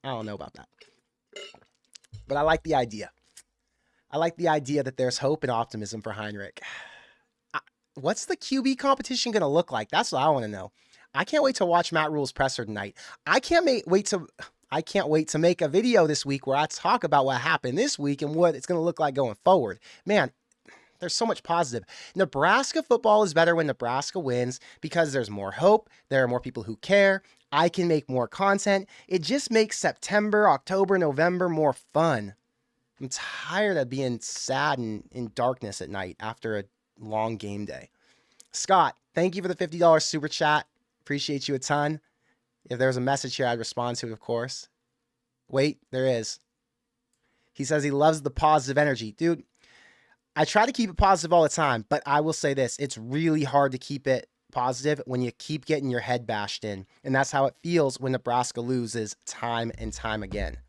I don't know about that. But I like the idea. I like the idea that there's hope and optimism for Heinrich. What's the QB competition going to look like? That's what I want to know. I can't wait to watch Matt Rhule's presser tonight. I can't wait to make a video this week where I talk about what happened this week and what it's going to look like going forward. Man, there's so much positive. Nebraska football is better when Nebraska wins because there's more hope. There are more people who care. I can make more content. It just makes September, October, November more fun. I'm tired of being sad and in darkness at night after a long game day. Scott, thank you for the $50 super chat. Appreciate you a ton. If there was a message here, I'd respond to it, of course. Wait, there is. He says he loves the positive energy. Dude, I try to keep it positive all the time, but I will say this. It's really hard to keep it positive when you keep getting your head bashed in. And that's how it feels when Nebraska loses time and time again.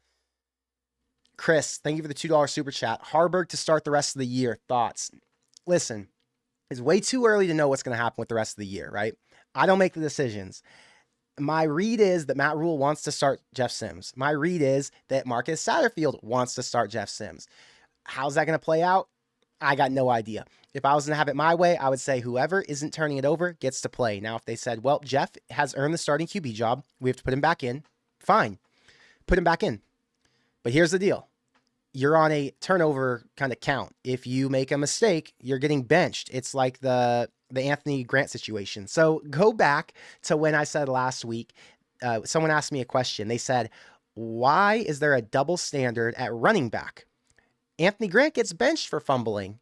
Chris, thank you for the $2 super chat. Haarberg to start the rest of the year. Thoughts? Listen, it's way too early to know what's going to happen with the rest of the year, right? I don't make the decisions. My read is that Matt Rhule wants to start Jeff Sims. My read is that Marcus Satterfield wants to start Jeff Sims. How's that going to play out? I got no idea. If I was going to have it my way, I would say whoever isn't turning it over gets to play. Now, if they said, well, Jeff has earned the starting QB job, we have to put him back in, fine. Put him back in. But here's the deal. You're on a turnover kind of count. If you make a mistake, you're getting benched. It's like the Anthony Grant situation. So go back to when I said last week, someone asked me a question. They said, why is there a double standard at running back? Anthony Grant gets benched for fumbling,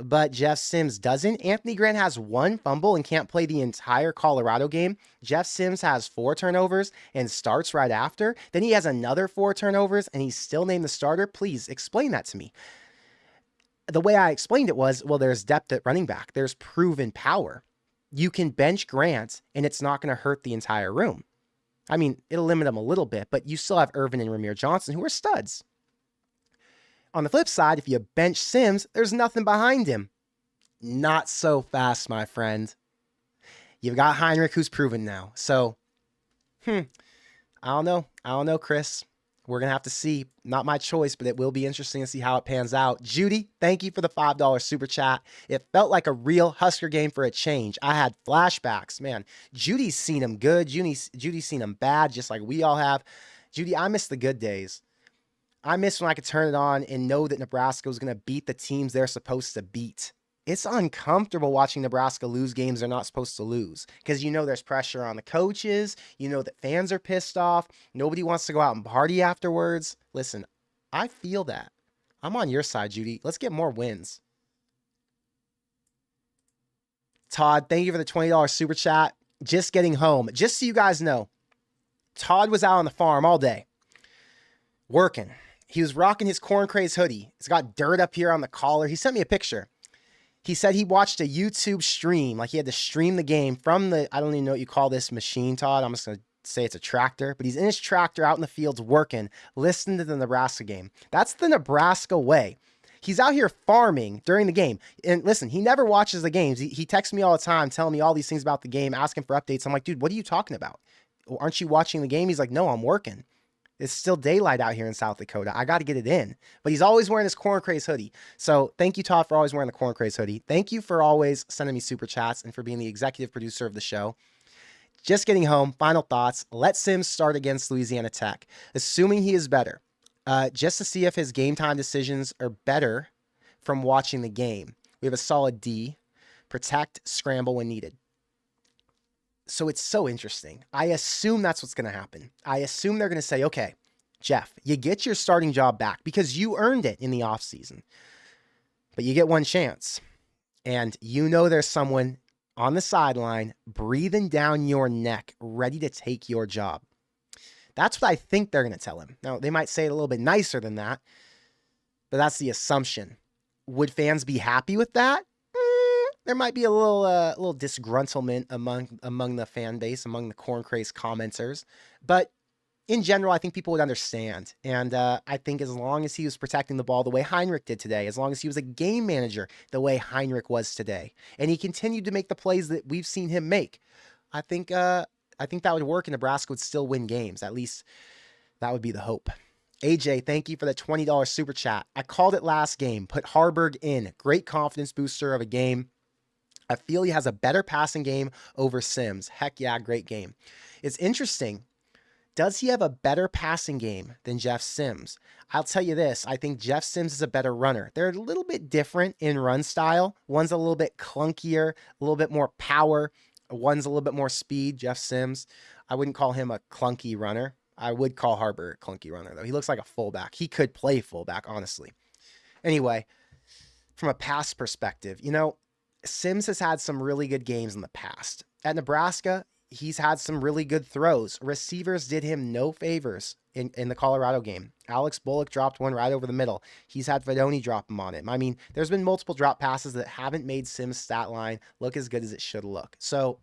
but Jeff Sims doesn't. Anthony Grant has one fumble and can't play the entire Colorado game. Jeff Sims has 4 turnovers and starts right after. Then he has another 4 turnovers and he's still named the starter. Please explain that to me. The way I explained it was, well, there's depth at running back. There's proven power. You can bench Grant and it's not going to hurt the entire room. I mean, it'll limit him a little bit, but you still have Irvin and Ramir Johnson who are studs. On the flip side, if you bench Sims, there's nothing behind him. Not so fast, my friend. You've got Heinrich, who's proven now. So, I don't know, Chris. We're going to have to see. Not my choice, but it will be interesting to see how it pans out. Judy, thank you for the $5 super chat. It felt like a real Husker game for a change. I had flashbacks. Man, Judy's seen them good. Judy's seen them bad, just like we all have. Judy, I miss the good days. I miss when I could turn it on and know that Nebraska was going to beat the teams they're supposed to beat. It's uncomfortable watching Nebraska lose games they're not supposed to lose because you know there's pressure on the coaches. You know that fans are pissed off. Nobody wants to go out and party afterwards. Listen, I feel that. I'm on your side, Judy. Let's get more wins. Todd, thank you for the $20 super chat. Just getting home. Just so you guys know, Todd was out on the farm all day working. He was rocking his Corn Craze hoodie. It's got dirt up here on the collar. He sent me a picture. He said he watched a YouTube stream, like he had to stream the game from the, I don't even know what you call this machine, Todd. I'm just going to say it's a tractor, but he's in his tractor out in the fields working, listening to the Nebraska game. That's the Nebraska way. He's out here farming during the game. And listen, he never watches the games. He texts me all the time, telling me all these things about the game, asking for updates. I'm like, dude, what are you talking about? Aren't you watching the game? He's like, no, I'm working. It's still daylight out here in South Dakota. I got to get it in. But he's always wearing his Corn Craze hoodie. So thank you, Todd, for always wearing the Corn Craze hoodie. Thank you for always sending me super chats and for being the executive producer of the show. Just getting home. Final thoughts. Let Sims start against Louisiana Tech, assuming he is better, just to see if his game time decisions are better from watching the game. We have a solid D. Protect, scramble when needed. So it's so interesting. I assume that's what's going to happen. I assume they're going to say, okay, Jeff, you get your starting job back because you earned it in the offseason. But you get one chance. And you know there's someone on the sideline breathing down your neck, ready to take your job. That's what I think they're going to tell him. Now, they might say it a little bit nicer than that, but that's the assumption. Would fans be happy with that? There might be a little disgruntlement among the fan base, among the Corn Craze commenters, but in general, I think people would understand. And I think as long as he was protecting the ball the way Heinrich did today, as long as he was a game manager the way Heinrich was today, and he continued to make the plays that we've seen him make, I think that would work and Nebraska would still win games. At least that would be the hope. AJ, thank you for the $20 super chat. I called it last game. Put Haarberg in. Great confidence booster of a game. I feel he has a better passing game over Sims. Heck yeah, great game. It's interesting. Does he have a better passing game than Jeff Sims? I'll tell you this. I think Jeff Sims is a better runner. They're a little bit different in run style. One's a little bit clunkier, a little bit more power. One's a little bit more speed, Jeff Sims. I wouldn't call him a clunky runner. I would call Haarberg a clunky runner, though. He looks like a fullback. He could play fullback, honestly. Anyway, from a pass perspective, Sims has had some really good games in the past. At Nebraska, he's had some really good throws. Receivers did him no favors in the Colorado game. Alex Bullock dropped one right over the middle. He's had Fedoni drop him on it. I mean, there's been multiple drop passes that haven't made Sims' stat line look as good as it should look. So,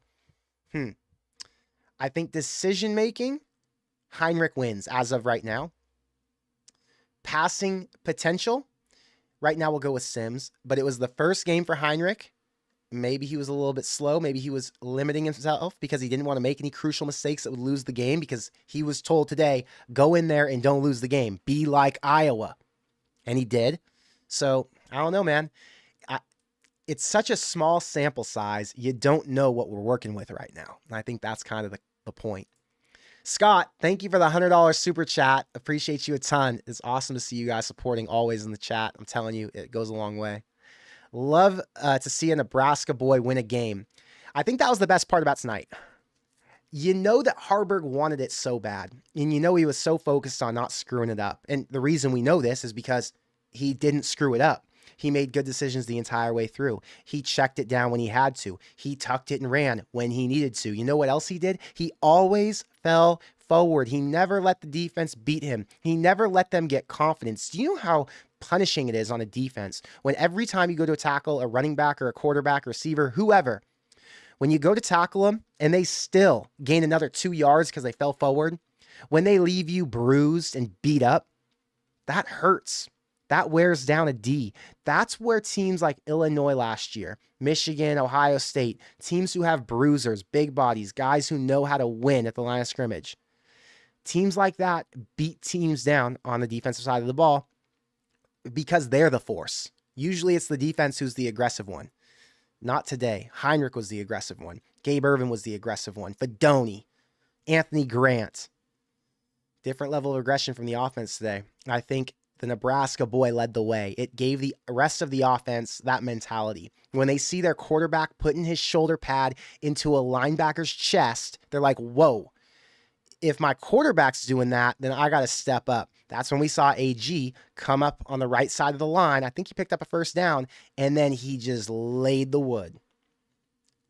I think decision-making, Heinrich wins as of right now. Passing potential, right now we'll go with Sims. But it was the first game for Heinrich. Maybe he was a little bit slow. Maybe he was limiting himself because he didn't want to make any crucial mistakes that would lose the game, because he was told today, go in there and don't lose the game. Be like Iowa. And he did. So, I don't know, man. It's such a small sample size. You don't know what we're working with right now. And I think that's kind of the point. Scott, thank you for the $100 super chat. Appreciate you a ton. It's awesome to see you guys supporting always in the chat. I'm telling you, it goes a long way. Love to see a Nebraska boy win a game. I think that was the best part about tonight. You know that Haarberg wanted it so bad, and you know he was so focused on not screwing it up. And the reason we know this is because he didn't screw it up. He made good decisions the entire way through. He checked it down when he had to. He tucked it and ran when he needed to. You know what else he did? He always fell forward. He never let the defense beat him. He never let them get confidence. Do you know how punishing it is on a defense when every time you go to tackle a running back or a quarterback, receiver, whoever, when you go to tackle them and they still gain another 2 yards because they fell forward, when they leave you bruised and beat up, that hurts. That wears down a D. That's where teams like Illinois last year, Michigan, Ohio State, teams who have bruisers, big bodies, guys who know how to win at the line of scrimmage, teams like that beat teams down on the defensive side of the ball because they're the force. Usually it's the defense who's the aggressive one. Not today. Heinrich was the aggressive one. Gabe Ervin was the aggressive one. Fedoni, Anthony Grant. Different level of aggression from the offense today. I think the Nebraska boy led the way. It gave the rest of the offense that mentality. When they see their quarterback putting his shoulder pad into a linebacker's chest, they're like, whoa. If my quarterback's doing that, then I got to step up. That's when we saw AG come up on the right side of the line. I think he picked up a first down, and then he just laid the wood.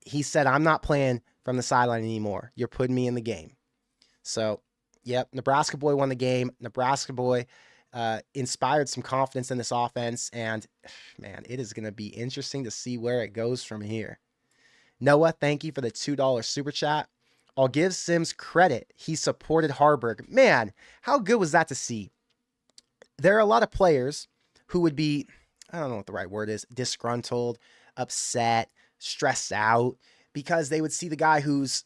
He said, I'm not playing from the sideline anymore. You're putting me in the game. So, yep, Nebraska boy won the game. Nebraska boy inspired some confidence in this offense, and, man, it is going to be interesting to see where it goes from here. Noah, thank you for the $2 super chat. I'll give Sims credit. He supported Haarberg. Man, how good was that to see? There are a lot of players who would be, I don't know what the right word is, disgruntled, upset, stressed out, because they would see the guy who's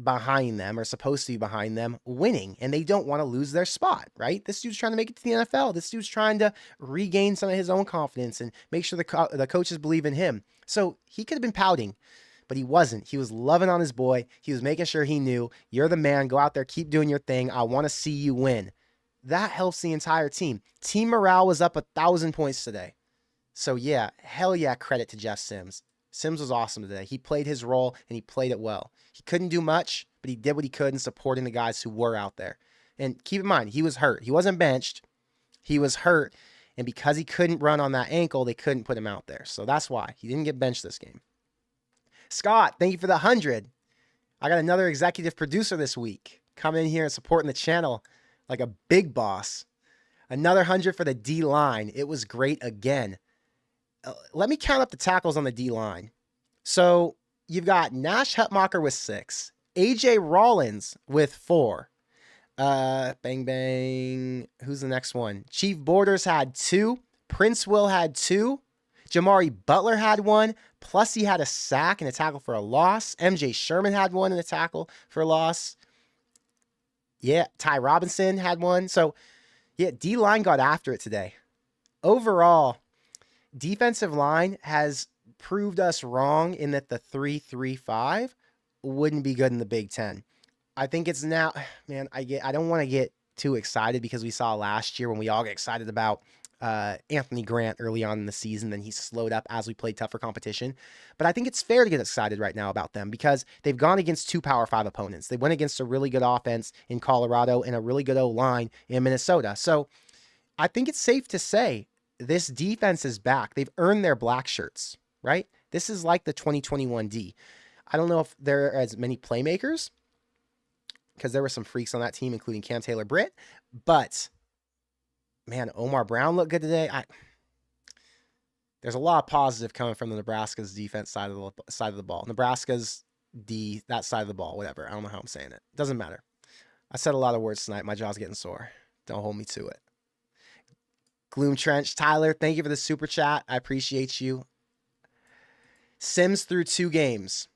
behind them or supposed to be behind them winning, and they don't want to lose their spot, right? This dude's trying to make it to the NFL. This dude's trying to regain some of his own confidence and make sure the coaches believe in him. So he could have been pouting. but he wasn't. He was loving on his boy. He was making sure he knew, you're the man. Go out there, keep doing your thing. I want to see you win. That helps the entire team. Team morale was up 1,000 points today. So yeah, hell yeah, credit to Jeff Sims. Sims was awesome today. He played his role, and he played it well. He couldn't do much, but he did what he could in supporting the guys who were out there. And keep in mind, he was hurt. He wasn't benched. He was hurt, and because he couldn't run on that ankle, they couldn't put him out there. So that's why. He didn't get benched this game. Scott, thank you for the 100. I got another executive producer this week coming in here and supporting the channel like a big boss. Another 100 for the D-line. It was great again. Let me count up the tackles on the D-line. So you've got Nash Hutmacher with 6. A.J. Rollins with 4. Bang, bang. Who's the next one? Chief Borders had 2. Prince Will had 2. Jamari Butler had 1. Plus he had a sack and a tackle for a loss. MJ Sherman had 1 and a tackle for a loss. Yeah, Ty Robinson had 1. So, yeah, D-line got after it today. Overall, defensive line has proved us wrong in that the 3-3-5 wouldn't be good in the Big Ten. I think it's now, man, I don't want to get too excited because we saw last year when we all get excited about Anthony Grant early on in the season, then he slowed up as we played tougher competition. But I think it's fair to get excited right now about them because they've gone against 2 Power 5 opponents. They went against a really good offense in Colorado and a really good O-line in Minnesota. So I think it's safe to say this defense is back. They've earned their black shirts, right? This is like the 2021 D. I don't know if there are as many playmakers because there were some freaks on that team, including Cam Taylor-Britt, but man, Omar Brown looked good today. There's a lot of positive coming from the Nebraska's defense side of the ball. Nebraska's D, that side of the ball, whatever. I don't know how I'm saying it. Doesn't matter. I said a lot of words tonight. My jaw's getting sore. Don't hold me to it. Gloom Trench, Tyler, thank you for the super chat. I appreciate you. Sims through 2 games.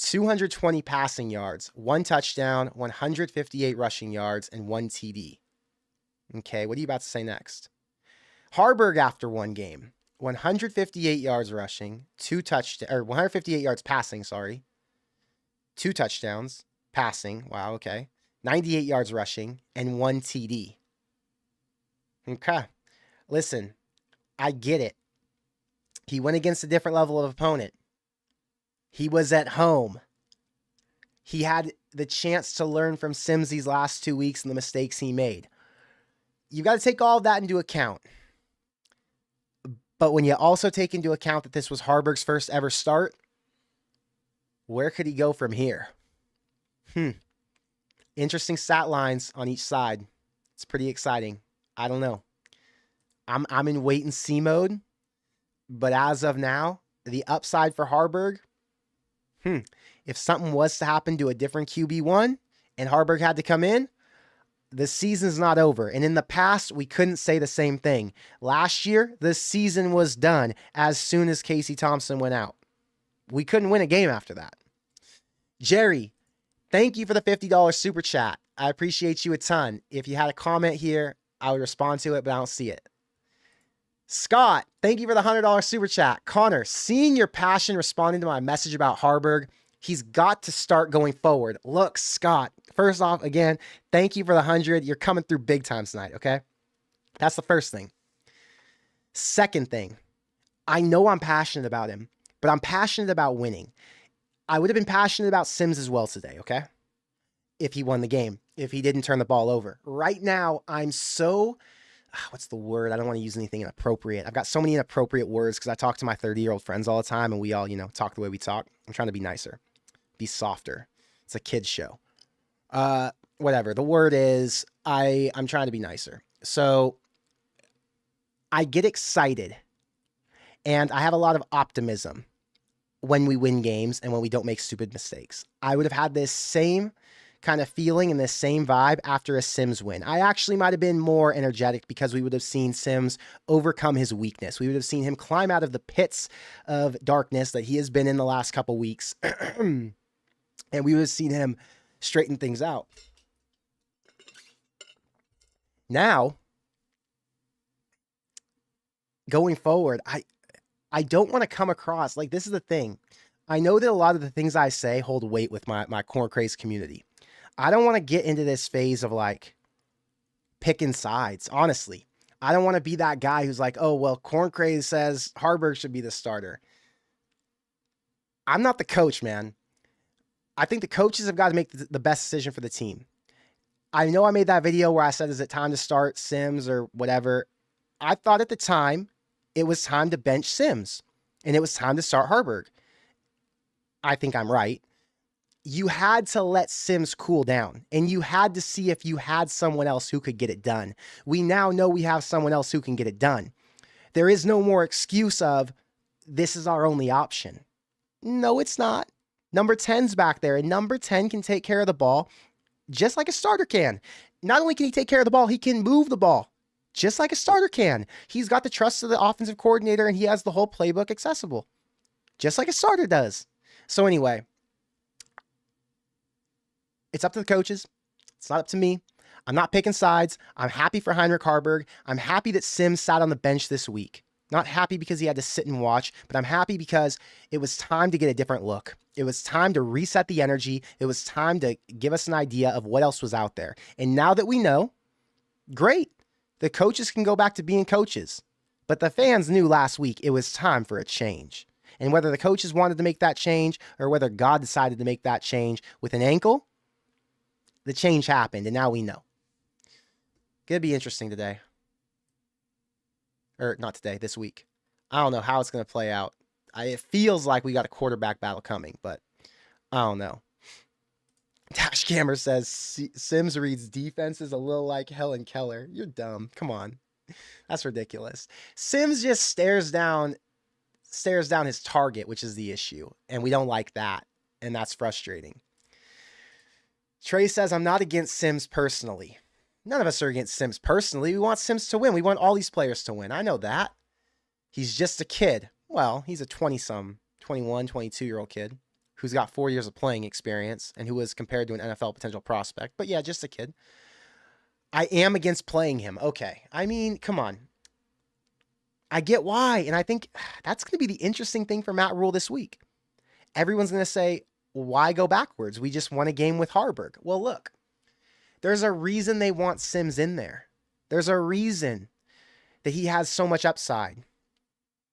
220 passing yards, 1 touchdown, 158 rushing yards, and 1 TD. Okay, what are you about to say next? Haarberg after 1 game, 158 yards rushing, 158 yards passing, 2 touchdowns, passing, wow, okay. 98 yards rushing, and 1 TD. Okay, listen, I get it. He went against a different level of opponent. He was at home. He had the chance to learn from Sims these last 2 weeks and the mistakes he made. You got to take all of that into account. But when you also take into account that this was Haarberg's first ever start, where could he go from here? Interesting stat lines on each side. It's pretty exciting. I don't know. I'm in wait and see mode. But as of now, the upside for Haarberg, if something was to happen to a different QB1 and Haarberg had to come in, the season's not over. And in the past, we couldn't say the same thing. Last year, the season was done as soon as Casey Thompson went out. We couldn't win a game after that. Jerry, thank you for the $50 super chat. I appreciate you a ton. If you had a comment here, I would respond to it, but I don't see it. Scott, thank you for the $100 super chat. Connor, seeing your passion responding to my message about Haarberg, he's got to start going forward. Look, Scott, first off, again, thank you for the 100. You're coming through big time tonight, okay? That's the first thing. Second thing, I know I'm passionate about him, but I'm passionate about winning. I would have been passionate about Sims as well today, okay? If he won the game, if he didn't turn the ball over. Right now, I'm so... what's the word? I don't want to use anything inappropriate. I've got so many inappropriate words because I talk to my 30-year-old friends all the time and we all, talk the way we talk. I'm trying to be nicer, be softer. It's a kid's show. Whatever. The word is, I'm trying to be nicer. So I get excited and I have a lot of optimism when we win games and when we don't make stupid mistakes. I would have had this same kind of feeling and this same vibe after a Sims win. I actually might have been more energetic because we would have seen Sims overcome his weakness. We would have seen him climb out of the pits of darkness that he has been in the last couple weeks. And we would have seen him straighten things out. Now, going forward, I don't want to come across, like, this is the thing. I know that a lot of the things I say hold weight with my Corn Craze community. I don't want to get into this phase of like picking sides, honestly. I don't want to be that guy who's like, oh, well, Corn Craze says Haarberg should be the starter. I'm not the coach, man. I think the coaches have got to make the best decision for the team. I know I made that video where I said, is it time to start Sims or whatever? I thought at the time it was time to bench Sims and it was time to start Haarberg. I think I'm right. You had to let Sims cool down and you had to see if you had someone else who could get it done. We now know we have someone else who can get it done. There is no more excuse of this is our only option. No, it's not. Number 10's back there, and number 10 can take care of the ball just like a starter can. Not only can he take care of the ball, he can move the ball just like a starter can. He's got the trust of the offensive coordinator, and he has the whole playbook accessible, just like a starter does. So anyway, it's up to the coaches. It's not up to me. I'm not picking sides. I'm happy for Heinrich Haarberg. I'm happy that Sims sat on the bench this week. Not happy because he had to sit and watch, but I'm happy because it was time to get a different look. It was time to reset the energy. It was time to give us an idea of what else was out there. And now that we know, great. The coaches can go back to being coaches. But the fans knew last week it was time for a change. And whether the coaches wanted to make that change or whether God decided to make that change with an ankle, the change happened, and now we know. Gonna be interesting today. Or not today, this week. I don't know how it's going to play out. It feels like we got a quarterback battle coming, but I don't know. Dashcammer says Sims reads defenses a little like Helen Keller. You're dumb. Come on. That's ridiculous. Sims just stares down his target, which is the issue. And we don't like that. And that's frustrating. Trey says, I'm not against Sims personally. None of us are against Sims personally. We want Sims to win. We want all these players to win. I know that. He's just a kid. Well, he's a 20-some, 21, 22-year-old kid who's got 4 years of playing experience and who was compared to an NFL potential prospect. But yeah, just a kid. I am against playing him. Okay. I mean, come on. I get why. And I think that's going to be the interesting thing for Matt Rhule this week. Everyone's going to say, why go backwards? We just won a game with Haarberg. Well, look. There's a reason they want Sims in there. There's a reason that he has so much upside.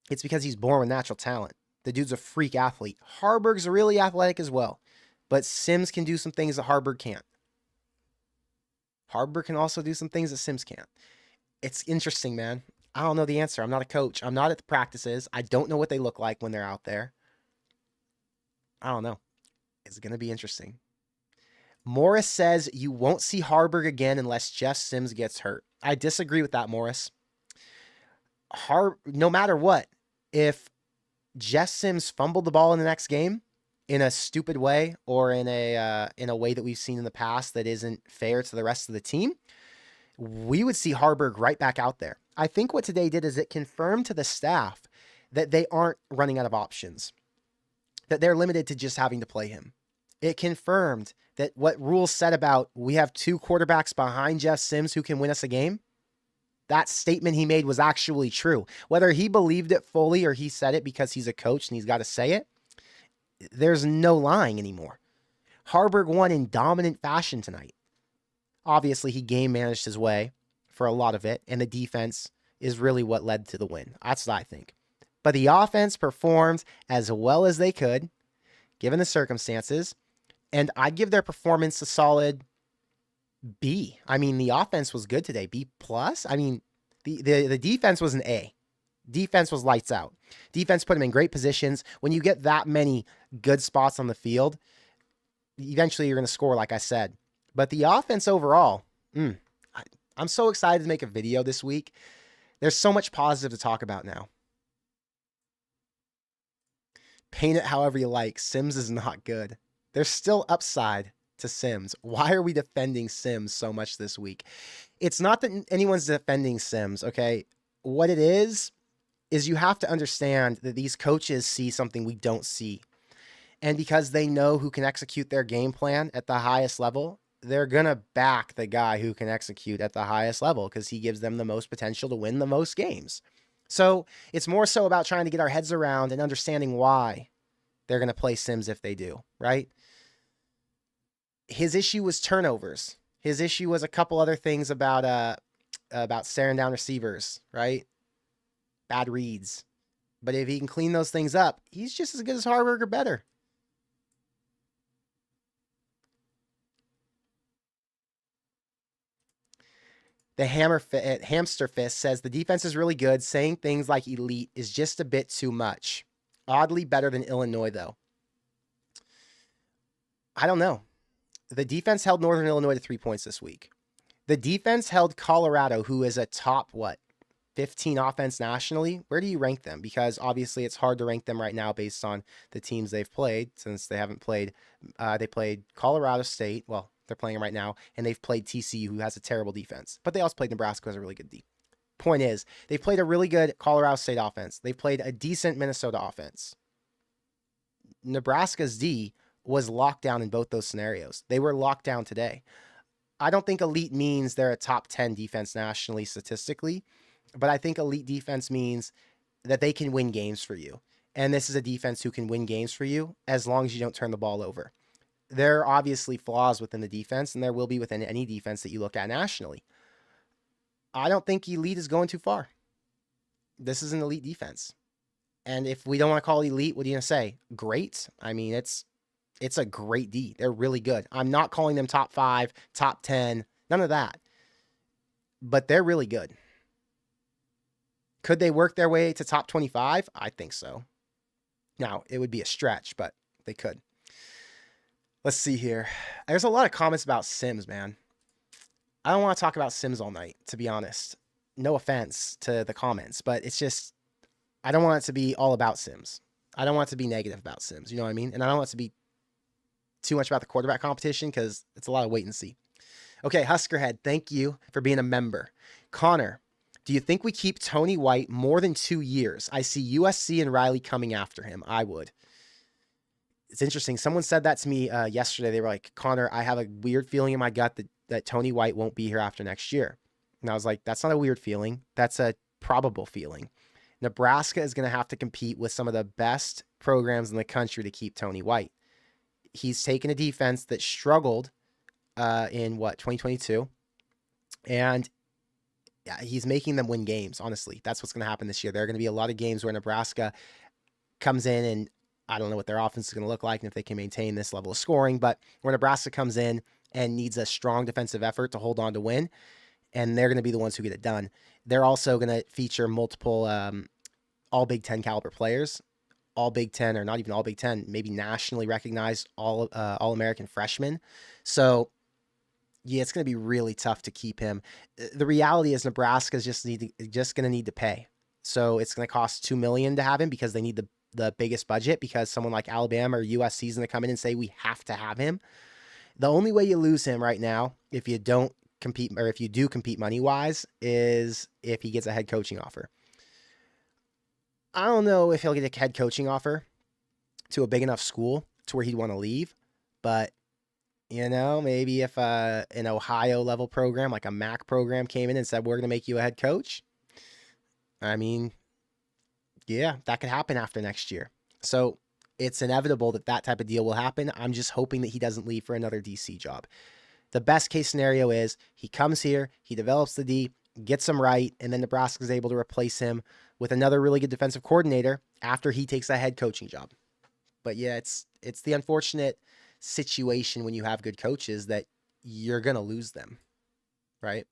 It's because he's born with natural talent. The dude's a freak athlete. Haarberg's really athletic as well. But Sims can do some things that Haarberg can't. Haarberg can also do some things that Sims can't. It's interesting, man. I don't know the answer. I'm not a coach. I'm not at the practices. I don't know what they look like when they're out there. I don't know. It's going to be interesting. Morris says you won't see Haarberg again unless Jeff Sims gets hurt. I disagree with that, Morris. No matter what, if Jeff Sims fumbled the ball in the next game in a stupid way or in a way that we've seen in the past that isn't fair to the rest of the team, we would see Haarberg right back out there. I think what today did is it confirmed to the staff that they aren't running out of options, that they're limited to just having to play him. It confirmed that what Rhule said about we have two quarterbacks behind Jeff Sims who can win us a game, that statement he made was actually true. Whether he believed it fully or he said it because he's a coach and he's got to say it, there's no lying anymore. Haarberg won in dominant fashion tonight. Obviously, he game managed his way for a lot of it, and the defense is really what led to the win. That's what I think. But the offense performed as well as they could, given the circumstances. And I'd give their performance a solid B. I mean, the offense was good today. B+. I mean, the defense was an A. Defense was lights out. Defense put them in great positions. When you get that many good spots on the field, eventually you're going to score, like I said. But the offense overall, I'm so excited to make a video this week. There's so much positive to talk about now. Paint it however you like. Sims is not good. There's still upside to Sims. Why are we defending Sims so much this week? It's not that anyone's defending Sims, okay? What it is you have to understand that these coaches see something we don't see. And because they know who can execute their game plan at the highest level, they're going to back the guy who can execute at the highest level because he gives them the most potential to win the most games. So it's more so about trying to get our heads around and understanding why they're going to play Sims if they do, right? His issue was turnovers. His issue was a couple other things about staring down receivers, right? Bad reads. But if he can clean those things up, he's just as good as Haarberg or better. The Hamster Fist says the defense is really good. Saying things like elite is just a bit too much. Oddly better than Illinois, though. I don't know. The defense held Northern Illinois to 3 points this week. The defense held Colorado, who is a top, 15 offense nationally. Where do you rank them? Because obviously it's hard to rank them right now based on the teams they've played, since they haven't played. They played Colorado State. Well, they're playing right now, and they've played TCU, who has a terrible defense. But they also played Nebraska, who has a really good D. Point is, they've played a really good Colorado State offense. They've played a decent Minnesota offense. Nebraska's D was locked down in both those scenarios. They were locked down today. I don't think elite means they're a top 10 defense nationally statistically, but I think elite defense means that they can win games for you. And this is a defense who can win games for you as long as you don't turn the ball over. There are obviously flaws within the defense, and there will be within any defense that you look at nationally. I don't think elite is going too far. This is an elite defense. And if we don't want to call it elite, what are you going to say? Great? I mean, it's a great D. They're really good. I'm not calling them top 5, top 10, none of that. But they're really good. Could they work their way to top 25? I think so. Now, it would be a stretch, but they could. Let's see here. There's a lot of comments about Sims, man. I don't want to talk about Sims all night, to be honest. No offense to the comments, but it's just, I don't want it to be all about Sims. I don't want it to be negative about Sims, you know what I mean? And I don't want it to be too much about the quarterback competition because it's a lot of wait and see. Okay, Huskerhead, thank you for being a member. Connor, do you think we keep Tony White more than 2 years? I see USC and Riley coming after him. I would. It's interesting. Someone said that to me yesterday. They were like, Connor, I have a weird feeling in my gut that Tony White won't be here after next year. And I was like, that's not a weird feeling. That's a probable feeling. Nebraska is going to have to compete with some of the best programs in the country to keep Tony White. He's taken a defense that struggled in 2022, and he's making them win games. Honestly, that's what's going to happen this year. There are going to be a lot of games where Nebraska comes in, and I don't know what their offense is going to look like and if they can maintain this level of scoring, but where Nebraska comes in and needs a strong defensive effort to hold on to win, and they're going to be the ones who get it done. They're also going to feature multiple all Big Ten caliber players. All Big Ten, or not even all Big Ten, maybe nationally recognized all-American freshmen. So, yeah, it's going to be really tough to keep him. The reality is Nebraska is just going to need to pay. So it's going to cost $2 million to have him because they need the biggest budget, because someone like Alabama or USC is going to come in and say we have to have him. The only way you lose him right now, if you don't compete, or if you do compete money-wise, is if he gets a head coaching offer. I don't know if he'll get a head coaching offer to a big enough school to where he'd want to leave, but maybe if an Ohio level program, like a MAC program, came in and said, we're going to make you a head coach. I mean, yeah, that could happen after next year. So it's inevitable that type of deal will happen. I'm just hoping that he doesn't leave for another DC job. The best case scenario is he comes here, he develops the D, gets him right, and then Nebraska is able to replace him with another really good defensive coordinator after he takes a head coaching job. But yeah, it's the unfortunate situation when you have good coaches that you're going to lose them, right?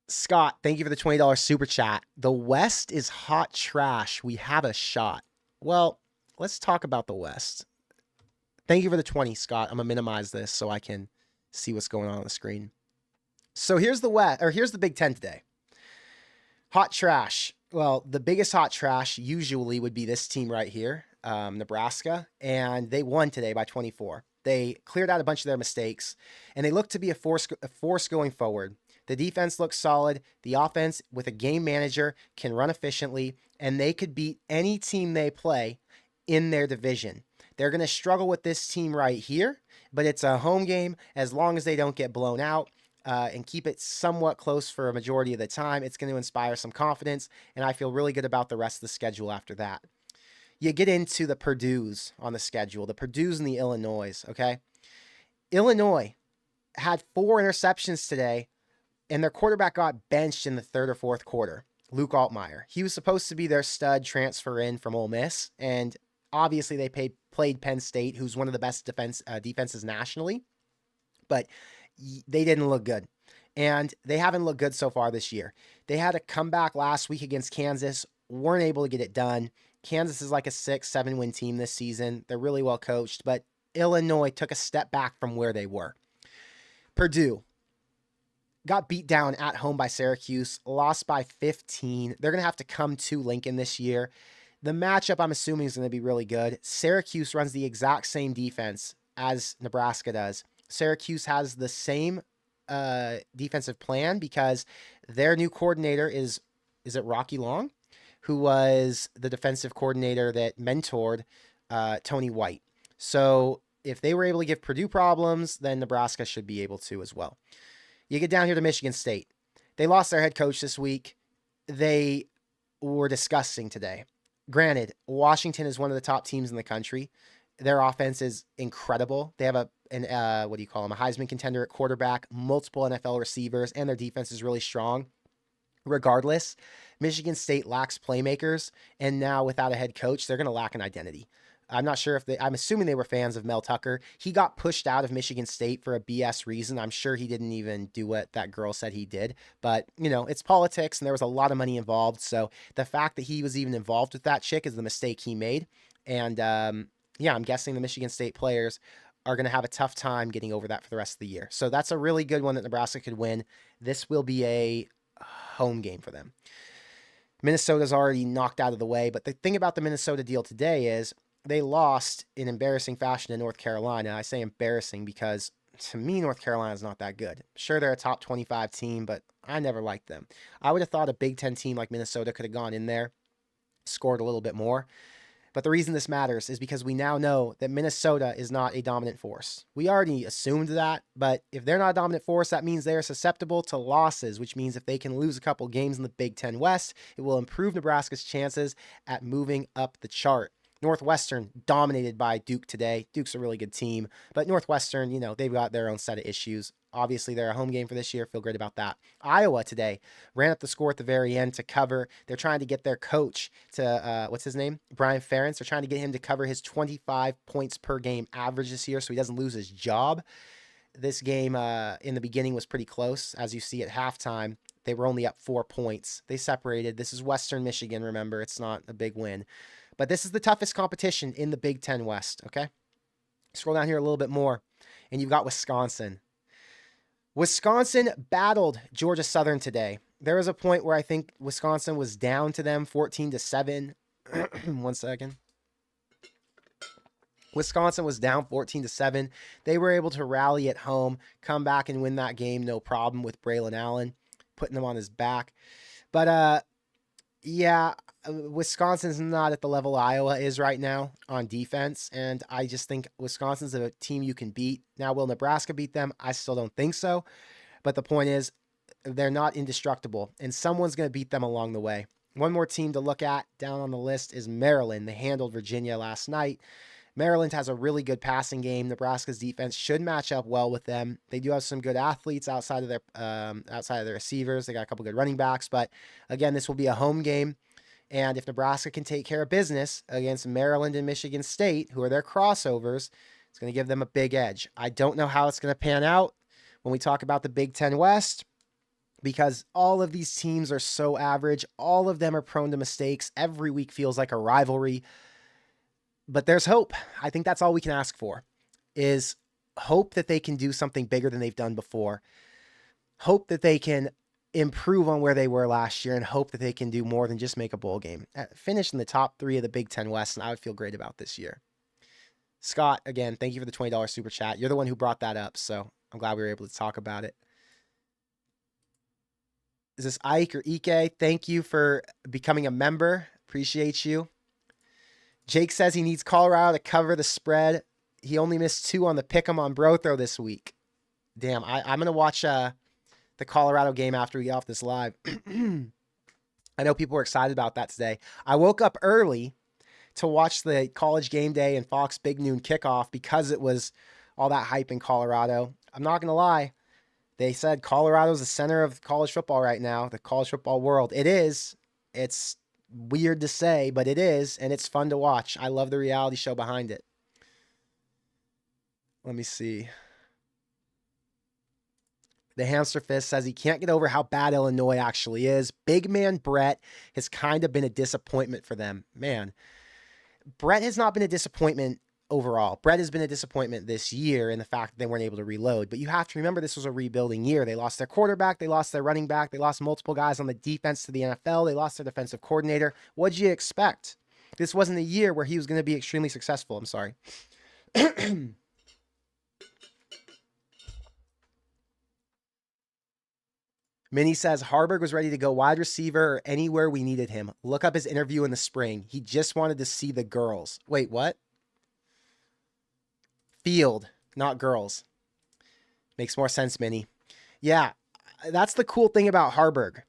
Scott, thank you for the $20 super chat. The West is hot trash. We have a shot. Well, let's talk about the West. Thank you for the 20, Scott. I'm going to minimize this so I can see what's going on the screen. So here's the West, or here's the Big Ten today. Hot trash. Well, the biggest hot trash usually would be this team right here, Nebraska, and they won today by 24. They cleared out a bunch of their mistakes, and they look to be a force going forward. The defense looks solid. The offense, with a game manager, can run efficiently, and they could beat any team they play in their division. They're going to struggle with this team right here, but it's a home game. As long as they don't get blown out and keep it somewhat close for a majority of the time, it's going to inspire some confidence, and I feel really good about the rest of the schedule after that. you get into the Purdue's on the schedule, the Purdue's and the Illinois, okay? Illinois had 4 interceptions today, and their quarterback got benched in the third or fourth quarter, Luke Altmaier. He was supposed to be their stud transfer in from Ole Miss, and obviously they played Penn State, who's one of the best defenses nationally, but they didn't look good. And they haven't looked good so far this year. They had a comeback last week against Kansas, weren't able to get it done. Kansas is like a 6-7 win team this season. They're really well coached, but Illinois took a step back from where they were. Purdue got beat down at home by Syracuse, lost by 15. They're going to have to come to Lincoln this year. The matchup, I'm assuming, is going to be really good. Syracuse runs the exact same defense as Nebraska does. Syracuse has the same defensive plan because their new coordinator is it Rocky Long, who was the defensive coordinator that mentored Tony White. So if they were able to give Purdue problems, then Nebraska should be able to as well. You get down here to Michigan State. They lost their head coach this week. They were disgusting today. Granted, Washington is one of the top teams in the country. Their offense is incredible. They have a Heisman contender at quarterback, multiple NFL receivers, and their defense is really strong. Regardless, Michigan State lacks playmakers, and now without a head coach, they're going to lack an identity. I'm not sure I'm assuming they were fans of Mel Tucker. He got pushed out of Michigan State for a BS reason. I'm sure he didn't even do what that girl said he did. But, it's politics, and there was a lot of money involved. So the fact that he was even involved with that chick is the mistake he made. And, I'm guessing the Michigan State players are going to have a tough time getting over that for the rest of the year. So that's a really good one that Nebraska could win. This will be a home game for them. Minnesota's already knocked out of the way. But the thing about the Minnesota deal today is they lost in embarrassing fashion to North Carolina. I say embarrassing because, to me, North Carolina is not that good. Sure, they're a top 25 team, but I never liked them. I would have thought a Big Ten team like Minnesota could have gone in there, scored a little bit more. But the reason this matters is because we now know that Minnesota is not a dominant force. We already assumed that, but if they're not a dominant force, that means they're susceptible to losses, which means if they can lose a couple games in the Big Ten West, it will improve Nebraska's chances at moving up the chart. Northwestern dominated by Duke today. Duke's a really good team, but Northwestern, they've got their own set of issues. Obviously, they're a home game for this year. Feel great about that. Iowa today ran up the score at the very end to cover. They're trying to get their coach to, what's his name? Brian Ferentz. They're trying to get him to cover his 25 points per game average this year so he doesn't lose his job. This game in the beginning was pretty close. As you see at halftime, they were only up 4 points. They separated. This is Western Michigan, remember. It's not a big win. But this is the toughest competition in the Big Ten West, okay? Scroll down here a little bit more, and you've got Wisconsin. Wisconsin battled Georgia Southern today. There was a point where I think Wisconsin was down to them 14-7. 1 second. Wisconsin was down 14-7. They were able to rally at home, come back and win that game, no problem, with Braylon Allen putting them on his back. But, Wisconsin's not at the level Iowa is right now on defense, and I just think Wisconsin's a team you can beat. Now, will Nebraska beat them? I still don't think so, but the point is they're not indestructible, and someone's going to beat them along the way. One more team to look at down on the list is Maryland. They handled Virginia last night. Maryland has a really good passing game. Nebraska's defense should match up well with them. They do have some good athletes outside of their receivers. They got a couple good running backs, but again, this will be a home game. And if Nebraska can take care of business against Maryland and Michigan State, who are their crossovers, it's going to give them a big edge. I don't know how it's going to pan out when we talk about the Big Ten West, because all of these teams are so average. All of them are prone to mistakes. Every week feels like a rivalry. But there's hope. I think that's all we can ask for, is hope that they can do something bigger than they've done before. Hope that they can improve on where they were last year, and hope that they can do more than just make a bowl game. Finish in the top 3 of the Big Ten West, and I would feel great about this year. Scott, again, thank you for the $20 super chat. You're the one who brought that up, so I'm glad we were able to talk about it. Is this Ike or Ike? Thank you for becoming a member. Appreciate you. Jake says he needs Colorado to cover the spread. He only missed 2 on the Pick'em on Bro Throw this week. Damn, I'm going to watch the Colorado game after we get off this live. I know people were excited about that today. I woke up early to watch the College Game Day and Fox Big Noon kickoff because it was all that hype in Colorado. I'm not going to lie. They said Colorado's the center of college football right now, the college football world. It is. It's weird to say, but it is, and it's fun to watch. I love the reality show behind it. Let me see. The Hamster Fist says he can't get over how bad Illinois actually is. Big man Brett has kind of been a disappointment for them. Man, Brett has not been a disappointment overall. Brett has been a disappointment this year in the fact that they weren't able to reload. But you have to remember this was a rebuilding year. They lost their quarterback. They lost their running back. They lost multiple guys on the defense to the NFL. They lost their defensive coordinator. What'd you expect? This wasn't a year where he was going to be extremely successful. I'm sorry. Minnie says, Haarberg was ready to go wide receiver or anywhere we needed him. Look up his interview in the spring. He just wanted to see the girls. Wait, what? Field, not girls. Makes more sense, Minnie. Yeah, that's the cool thing about Haarberg.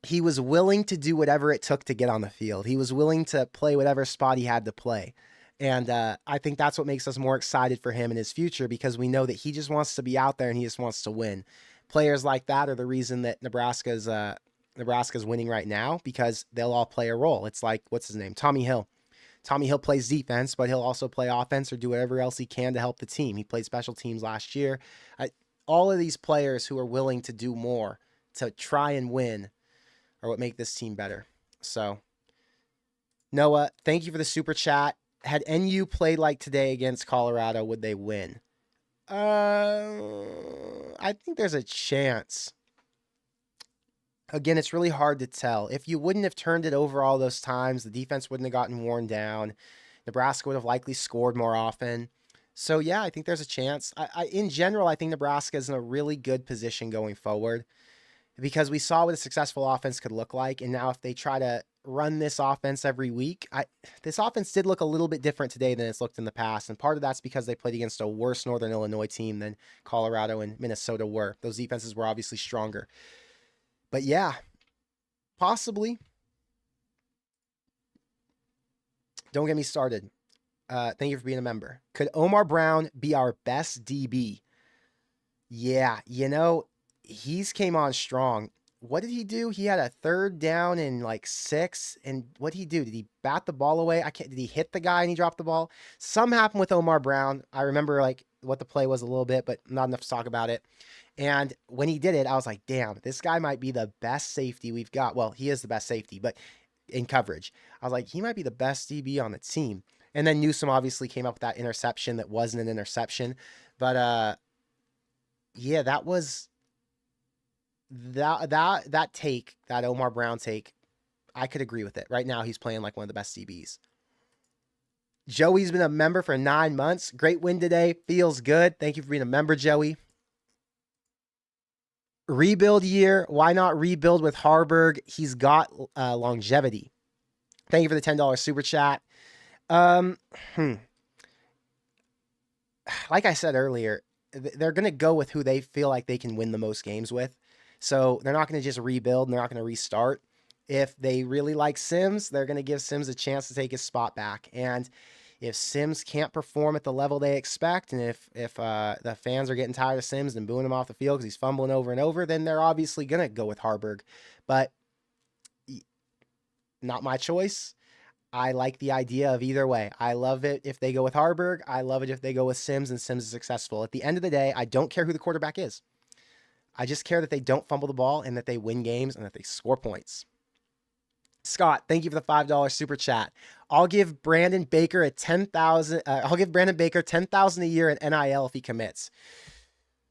He was willing to do whatever it took to get on the field. He was willing to play whatever spot he had to play. And I think that's what makes us more excited for him in his future, because we know that he just wants to be out there and he just wants to win. Players like that are the reason that Nebraska's winning right now, because they'll all play a role. It's like, what's his name? Tommy Hill. Tommy Hill plays defense, but he'll also play offense or do whatever else he can to help the team. He played special teams last year. All of these players who are willing to do more to try and win are what make this team better. So, Noah, thank you for the super chat. Had NU played like today against Colorado, would they win? I think there's a chance. Again, it's really hard to tell. If you wouldn't have turned it over all those times, the defense wouldn't have gotten worn down. Nebraska would have likely scored more often. So, yeah, I think there's a chance. In general, I think Nebraska is in a really good position going forward, because we saw what a successful offense could look like. And now if they try to run this offense every week, this offense did look a little bit different today than it's looked in the past. And part of that's because they played against a worse Northern Illinois team than Colorado and Minnesota were. Those defenses were obviously stronger. But yeah, possibly. Don't get me started. Thank you for being a member. Could Omar Brown be our best DB? Yeah, he's came on strong. What did he do? He had a 3rd down and like 6. And what did he do? Did he bat the ball away? Did he hit the guy and he dropped the ball? Something happened with Omar Brown. I remember like what the play was a little bit, but not enough to talk about it. And when he did it, I was like, damn, this guy might be the best safety we've got. Well, he is the best safety, but in coverage, I was like, he might be the best DB on the team. And then Newsome obviously came up with that interception that wasn't an interception. But yeah, that was that take, that Omar Brown take. I could agree with it. Right now, he's playing like one of the best DBs. Joey's been a member for 9 months. Great win today. Feels good. Thank you for being a member, Joey. Rebuild year. Why not rebuild with Haarberg? He's got longevity. Thank you for the $10 super chat. Like I said earlier, they're going to go with who they feel like they can win the most games with. So they're not going to just rebuild. And they're not going to restart. If they really like Sims, they're going to give Sims a chance to take his spot back. And if Sims can't perform at the level they expect, and if the fans are getting tired of Sims and booing him off the field because he's fumbling over and over, then they're obviously going to go with Haarberg. But not my choice. I like the idea of either way. I love it if they go with Haarberg. I love it if they go with Sims and Sims is successful. At the end of the day, I don't care who the quarterback is. I just care that they don't fumble the ball and that they win games and that they score points. Scott, thank you for the $5 super chat. I'll give Brandon Baker $10,000 a year in NIL if he commits.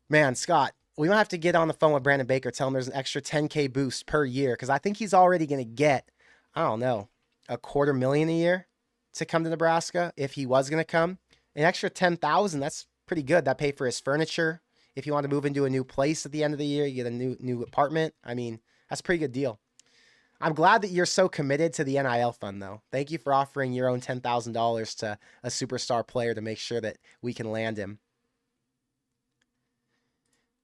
Man, Scott, we might have to get on the phone with Brandon Baker, tell him there's an extra $10K boost per year, because I think he's already going to get, I don't know, $250,000 a year to come to Nebraska if he was going to come. An extra $10,000, that's pretty good. That pay for his furniture. If you want to move into a new place at the end of the year, you get a new apartment. I mean, that's a pretty good deal. I'm glad that you're so committed to the NIL fund, though. Thank you for offering your own $10,000 to a superstar player to make sure that we can land him.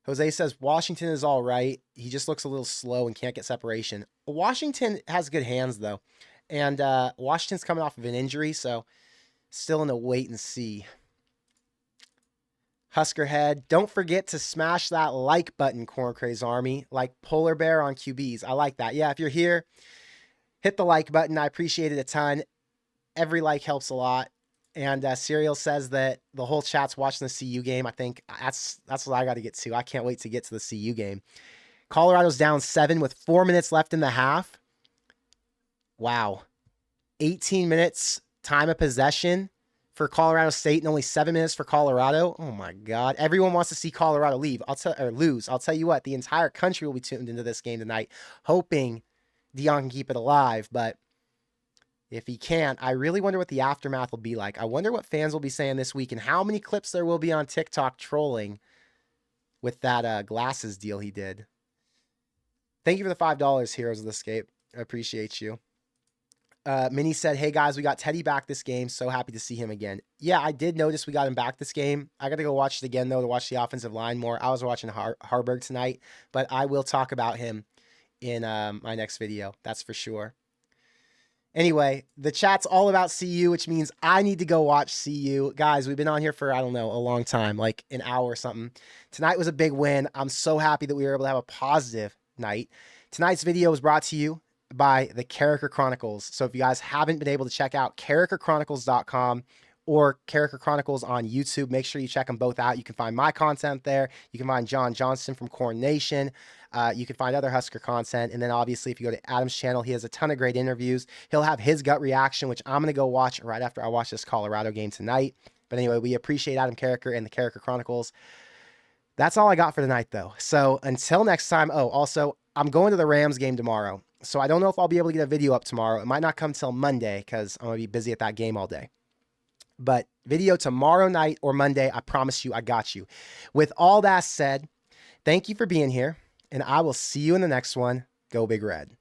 Jose says, Washington is all right. He just looks a little slow and can't get separation. Washington has good hands, though. And Washington's coming off of an injury, so still in a wait and see. Husker Head, don't forget to smash that like button, Corn Craze Army, like Polar Bear on QBs. I like that. Yeah, if you're here, hit the like button. I appreciate it a ton. Every like helps a lot. And Serial says that the whole chat's watching the CU game. I think that's what I got to get to. I can't wait to get to the CU game. Colorado's down 7 with 4 minutes left in the half. Wow. 18 minutes time of possession for Colorado State and only 7 minutes for Colorado. Oh my God. Everyone wants to see Colorado lose. I'll tell you what, the entire country will be tuned into this game tonight, hoping Deion can keep it alive. But if he can't, I really wonder what the aftermath will be like. I wonder what fans will be saying this week and how many clips there will be on TikTok trolling with that glasses deal he did. Thank you for the $5, Heroes of the Escape. I appreciate you. Minnie said, hey guys, we got Teddy back this game. So happy to see him again. Yeah, I did notice we got him back this game. I got to go watch it again, though, to watch the offensive line more. I was watching Haarberg'S tonight, but I will talk about him in my next video. That's for sure. Anyway, the chat's all about CU, which means I need to go watch CU. Guys, we've been on here for, I don't know, a long time, like an hour or something. Tonight was a big win. I'm so happy that we were able to have a positive night. Tonight's video was brought to you by the Character Chronicles. So if you guys haven't been able to check out characterchronicles.com or Character Chronicles on YouTube, make sure you check them both out. You can find my content there. You can find John Johnston from Corn Nation. You can find other Husker content. And then obviously if you go to Adam's channel, he has a ton of great interviews. He'll have his gut reaction, which I'm going to go watch right after I watch this Colorado game tonight. But anyway, we appreciate Adam Carricker and the Character Chronicles. That's all I got for tonight, though. So until next time. Oh, also, I'm going to the Rams game tomorrow. So I don't know if I'll be able to get a video up tomorrow. It might not come till Monday because I'm going to be busy at that game all day. But video tomorrow night or Monday, I promise you, I got you. With all that said, thank you for being here, and I will see you in the next one. Go Big Red.